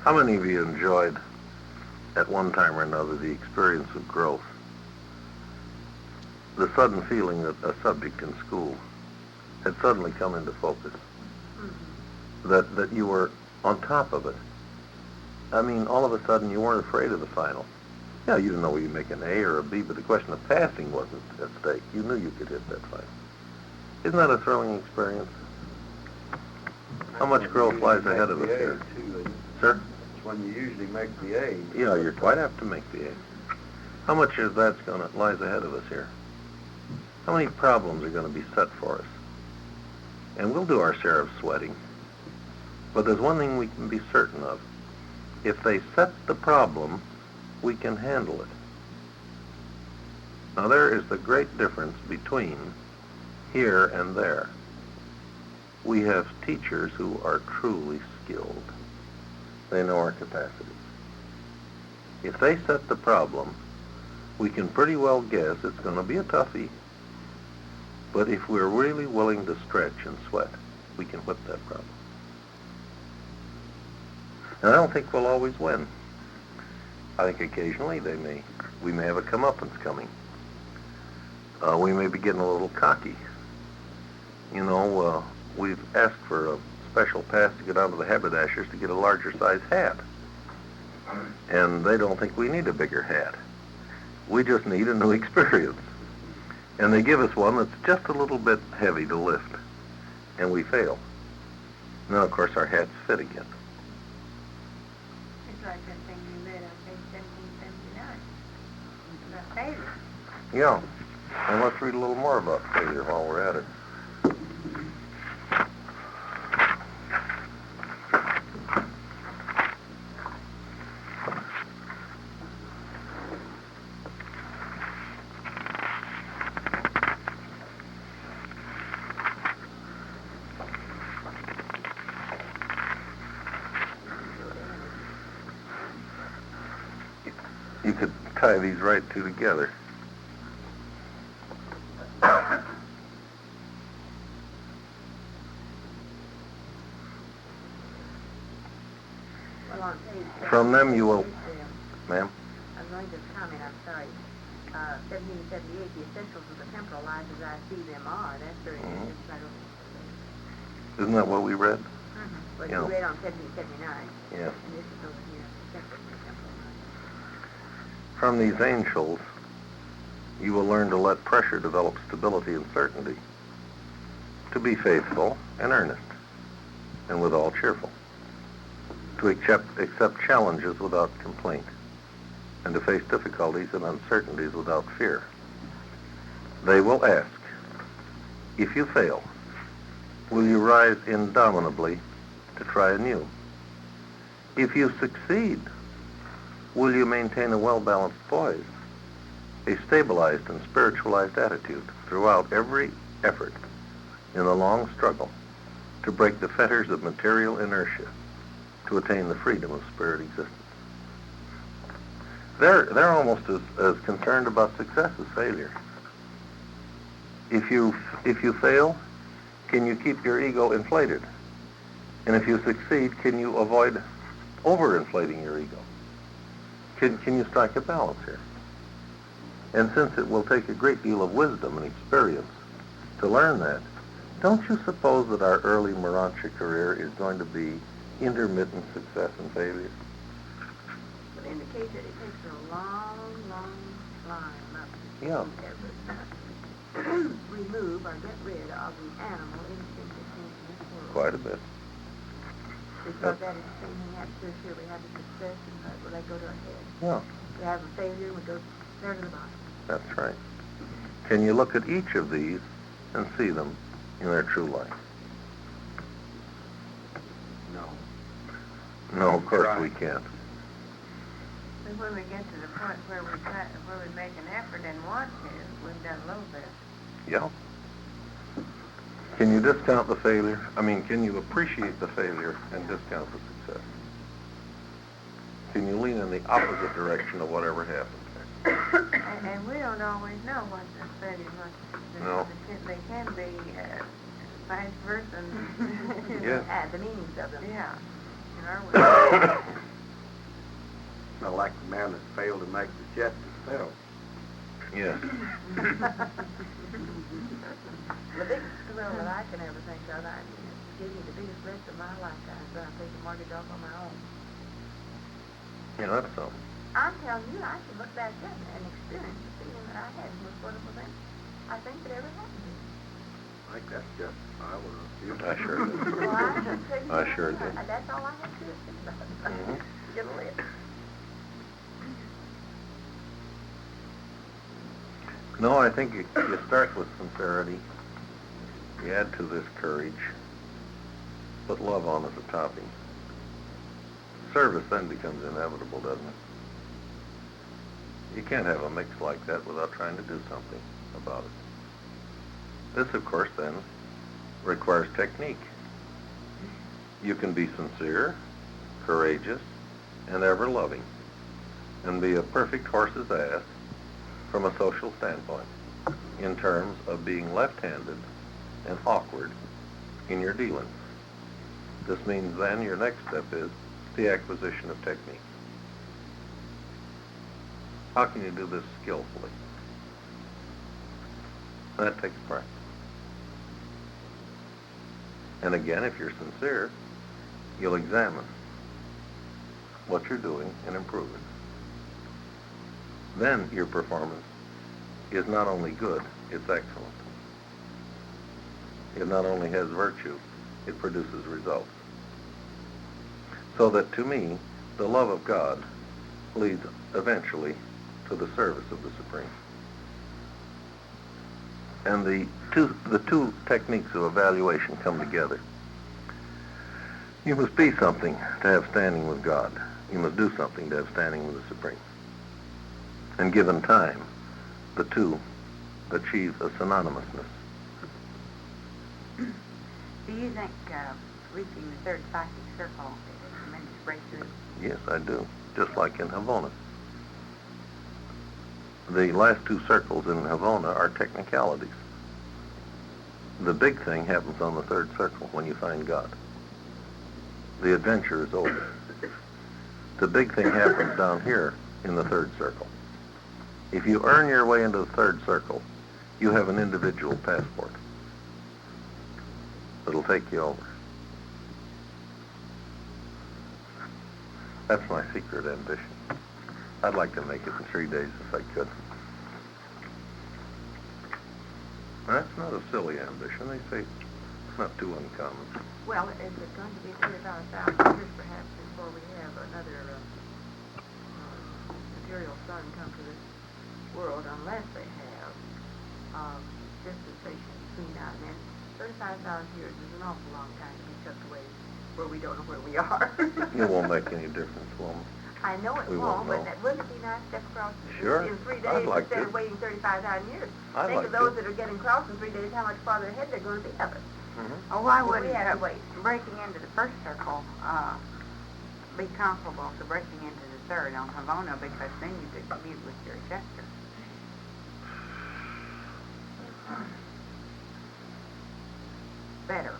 How many of you enjoyed, at one time or another, the experience of growth? The sudden feeling that a subject in school had suddenly come into focus. That you were on top of it. I mean, all of a sudden you weren't afraid of the final. Yeah, you didn't know whether you'd make an A or a B, but the question of passing wasn't at stake. You knew you could hit that final. Isn't that a thrilling experience? How much growth lies ahead of us here? Sir? It's when you usually make the A. Yeah, you're quite apt to make the A. How much of that's lies ahead of us here? How many problems are going to be set for us? And we'll do our share of sweating. But there's one thing we can be certain of. If they set the problem, we can handle it. Now there is the great difference between here and there. We have teachers who are truly skilled. They know our capacities. If they set the problem, we can pretty well guess it's going to be a toughie. But if we're really willing to stretch and sweat, we can whip that problem. And I don't think we'll always win. I think occasionally we may have a comeuppance coming. We may be getting a little cocky. You know, we've asked for a special pass to get onto the haberdashers to get a larger size hat. And they don't think we need a bigger hat. We just need a new experience. And they give us one that's just a little bit heavy to lift. And we fail. Now, of course, our hats fit again. It's like that thing you read on page 1779. About failure. Yeah. And let's read a little more about failure while we're at it. You could tie these right two together. Well, on page From them you will, ma'am? I'm going to comment, I'm sorry. 1778, the essentials of the temporal life as I see them are. That's very Mhm. interesting. Right over. Isn't that what we read? But Yeah. you read on 1779. Yes. And this is over here, essentials of the temporal life. From these angels, you will learn to let pressure develop stability and certainty, to be faithful and earnest, and withal cheerful, to accept challenges without complaint, and to face difficulties and uncertainties without fear. They will ask, if you fail, will you rise indomitably to try anew? If you succeed, will you maintain a well-balanced poise, a stabilized and spiritualized attitude throughout every effort in the long struggle to break the fetters of material inertia, to attain the freedom of spirit existence? They're almost as concerned about success as failure. If you fail, can you keep your ego inflated? And if you succeed, can you avoid overinflating your ego? Can you strike a balance here? And since it will take a great deal of wisdom and experience to learn that, don't you suppose that our early Morancha career is going to be intermittent success and failure? But indicate that it takes a long, long climb up to Yeah. remove or get rid of the animal instinct that's in this world. Quite a bit. Because that is the same thing happens to us here. We have a success and they go to our head. Yeah, We have a failure, we go there to the bottom. that's right. Can you look at each of these and see them in their true light? No. No, of course Right. we can't. But when we get to the point where we make an effort and want to, we've done a little bit. Yeah. Can you discount the failure? I mean, can you appreciate the failure and discount the success? Can you lean in the opposite direction of whatever happens? And we don't always know what the failure was. No. They can be vice versa. Yes. The meanings of them. Yeah. In our way. I like the man that failed to make the jet that fell. Yes. The biggest thrill that I can ever think of, I gave me the biggest lift of my lifetime, so I take a mortgage off on my own. Yeah, that's something. I'm telling you, I can look back at and experience the feeling that I had was one of the things I think that ever happened to me. I think that's justifiable. I sure did. Well, I can tell you I that, sure did. That's all I have to do is think about it. Mhm. Get a lift. No, I think you start with sincerity You add to this courage, put love on as a topping. Service then becomes inevitable, doesn't it? You can't have a mix like that without trying to do something about it. This, of course, then requires technique. You can be sincere, courageous, and ever-loving, and be a perfect horse's ass from a social standpoint, in terms of being left-handed and awkward in your dealings. This means then your next step is the acquisition of technique. How can you do this skillfully? That takes practice. And again, if you're sincere, you'll examine what you're doing and improve it. Then your performance is not only good, it's excellent. It not only has virtue, it produces results. So that to me, the love of God leads eventually to the service of the Supreme. And the two techniques of evaluation come together. You must be something to have standing with God. You must do something to have standing with the Supreme. And given time, the two achieve a synonymousness. Do you think reaching the third psychic circle is a tremendous breakthrough? Yes, I do. Just like in Havana. The last two circles in Havana are technicalities. The big thing happens on the third circle when you find God. The adventure is over. The big thing happens down here in the third circle. If you earn your way into the third circle, you have an individual passport that'll take you over. That's my secret ambition. I'd like to make it in 3 days if I could. That's not a silly ambition. They say it's not too uncommon. Well, is it going to be about 1,000 years perhaps before we have another material sun come to this world, unless they have dispensation between now and then? 35,000 years is an awful long time to be tucked away where we don't know where we are. It won't make any difference, will it? I know it We won't, won't but know. wouldn't it be nice to step across Sure. in 3 I'd days like instead to. of waiting 35,000 years? I'd Think like of those to. that are getting across in 3 days, how much farther ahead they're going to be of us. Mm-hmm. Oh, why Well, wouldn't we have to wait. breaking into the first circle be comparable to breaking into the third on Havana, because then you could commute with your adjuster? Better.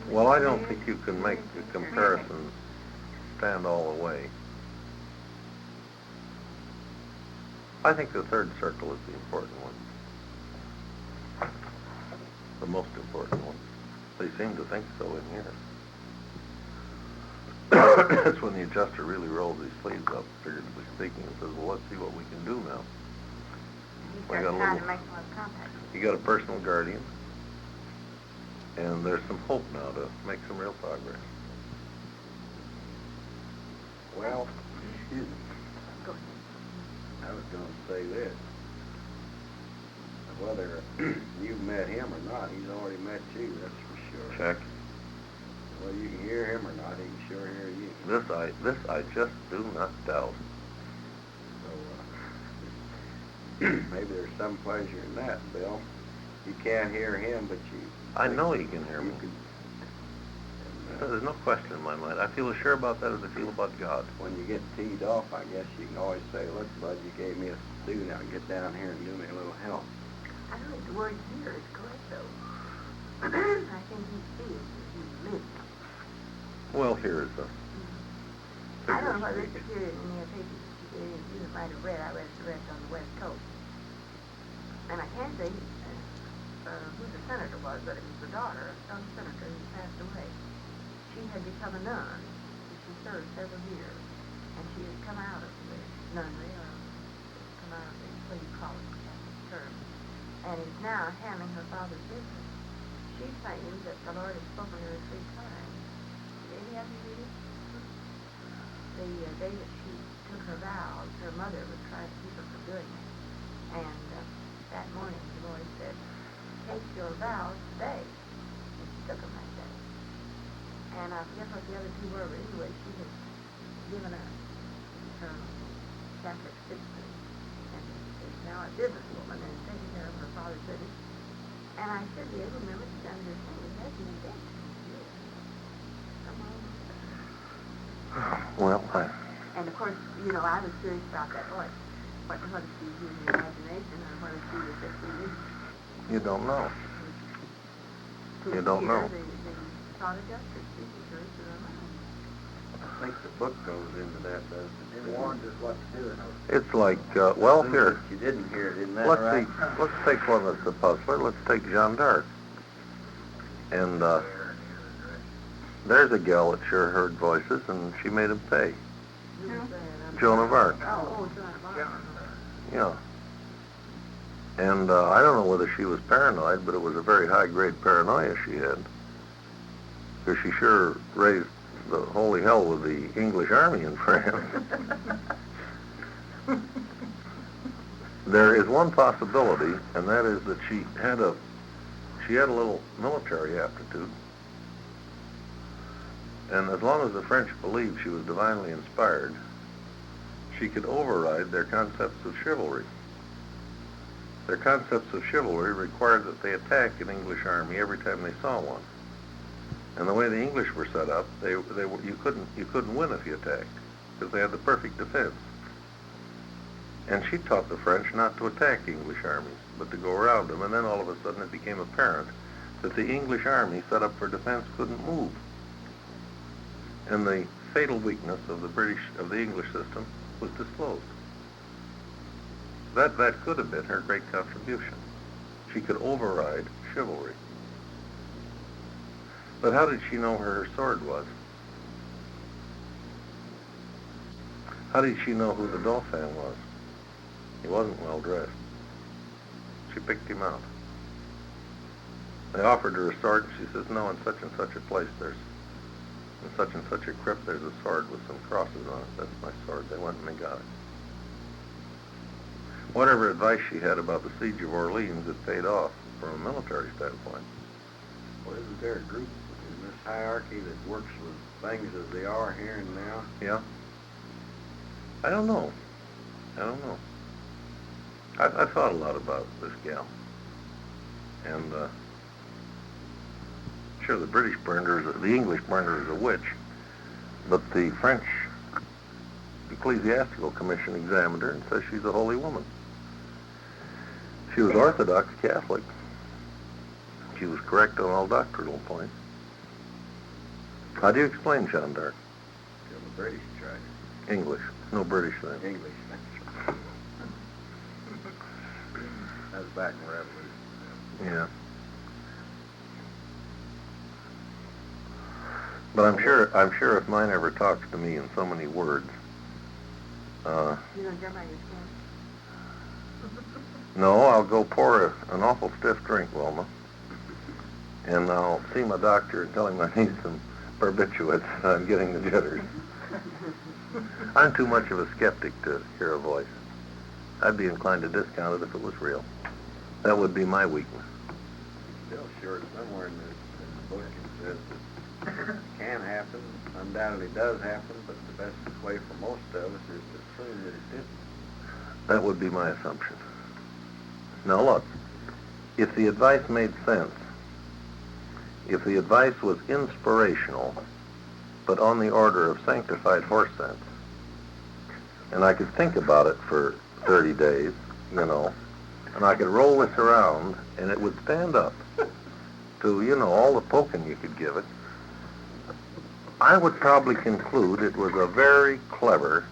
Well, I don't think you can make the comparisons stand all the way. I think the third circle is the important one. The most important one. They seem to think so in here. That's when the adjuster really rolls his sleeves up, figuratively speaking, and says, well, let's see what we can do now. You We start got a trying little- to make some contact. You got a personal guardian, and there's some hope now to make some real progress. Well, excuse me. Go ahead. I was going to say this. Whether you've met him or not, he's already met you, that's for sure. Check. Whether you can hear him or not, he can sure hear you. This I just do not doubt. So, maybe there's some pleasure in that, Bill. You can't hear him, but you... I know he can hear me. you can- There's no question in my mind. I feel as sure about that as I feel about God. When you get teed off, I guess you can always say, look, bud, you gave me a stew, now get down here and do me a little help. I don't think the word here is correct, though. I think he feels that he lives. Well, here is a I don't know figure whether of this speech. appeared in the papers you might have read. I read the rest on the West Coast. And I can't say who the senator was, but it was the daughter of some senator who passed away. She had become a nun. She served several years. And she has come out of the nunnery, or come out of the, what do you call it, Catholic term, and is now handling her father's business. She claims that the Lord has spoken to her 3 times. Did he have you read it? The day that she took her vows, her mother was trying to keep her from doing it. And that morning the Lord said, make your vows today. And she took them that day. And I forget what the other two were, but anyway, she had given her Catholic sister, and is now a businesswoman and taking care of her father's business. And I said, yeah, remember, she's done this thing. It hasn't been dead. Come on. Well, And of course, you know, I was curious about that. Whether she's using her imagination or whether she was just being you don't know. to You don't know. The thought adjuster speaking to her to her mind. I think the book goes into that, doesn't it? It warns us what to do. It's like, well, here, You didn't hear it, isn't that let's right? see, let's take one that's a puzzler. Let's take Jeanne d'Arc. And there's a gal that sure heard voices, and she made him pay. Joan of Arc. Oh, Joan of Arc. Yeah. And I don't know whether she was paranoid, but it was a very high-grade paranoia she had. Because she sure raised the holy hell with the English army in France. There is one possibility, and that is that she had a little military aptitude. And as long as the French believed she was divinely inspired, she could override their concepts of chivalry. Their concepts of chivalry required that they attack an English army every time they saw one. And the way the English were set up, you couldn't win if you attacked, because they had the perfect defense. And she taught the French not to attack English armies, but to go around them. And then all of a sudden it became apparent that the English army set up for defense couldn't move. And the fatal weakness of the English system was disclosed. That could have been her great contribution. She could override chivalry. But how did she know where her sword was? How did she know who the Dauphin was? He wasn't well dressed. She picked him out. They offered her a sword, and she says, no, in such and such a place, in such and such a crypt, there's a sword with some crosses on it. That's my sword. They went and they got it. Whatever advice she had about the siege of Orleans, it paid off from a military standpoint. Well, isn't there a group in this hierarchy that works with things as they are here and now? Yeah? I don't know. I thought a lot about this gal. And, sure, the English burned her as a witch, but the French Ecclesiastical Commission examined her and says she's a holy woman. She was Orthodox Catholic. She was correct on all doctrinal points. How do you explain Jeanne d'Arc? Till the British tried it. English. No British then. English, that's right. That was back in the Revolution. Yeah. But I'm sure if mine ever talks to me in so many words, You don't jump out of your skin. no, I'll go pour an awful stiff drink, Wilma, and I'll see my doctor and tell him I need some barbiturates. I'm getting the jitters. I'm too much of a skeptic to hear a voice. I'd be inclined to discount it if it was real. That would be my weakness. Still short somewhere in the book it says that it can happen, undoubtedly does happen, but the best way for most of us is to assume that it didn't. That would be my assumption. Now look, if the advice made sense, if the advice was inspirational, but on the order of sanctified horse sense, and I could think about it for 30 days, and I could roll this around, and it would stand up to, all the poking you could give it, I would probably conclude it was a very clever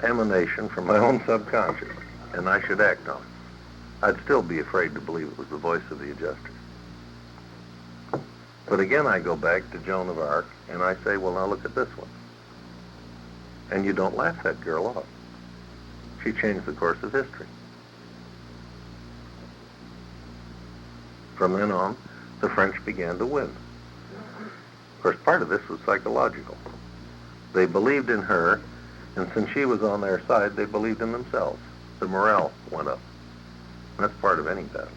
emanation from my own subconscious, and I should act on it. I'd still be afraid to believe it was the voice of the adjuster. But again, I go back to Joan of Arc, and I say, well, now look at this one. And you don't laugh that girl off. She changed the course of history. From then on, the French began to win. Of course, part of this was psychological. They believed in her, and since she was on their side, they believed in themselves. The morale went up. That's part of any battle.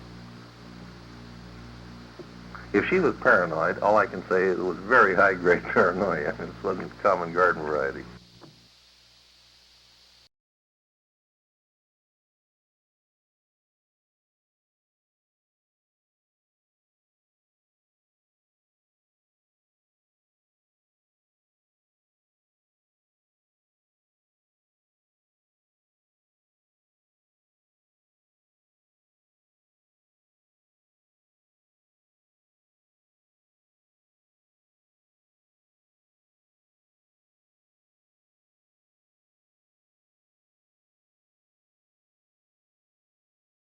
If she was paranoid, all I can say is it was very high-grade paranoia. It wasn't common garden variety.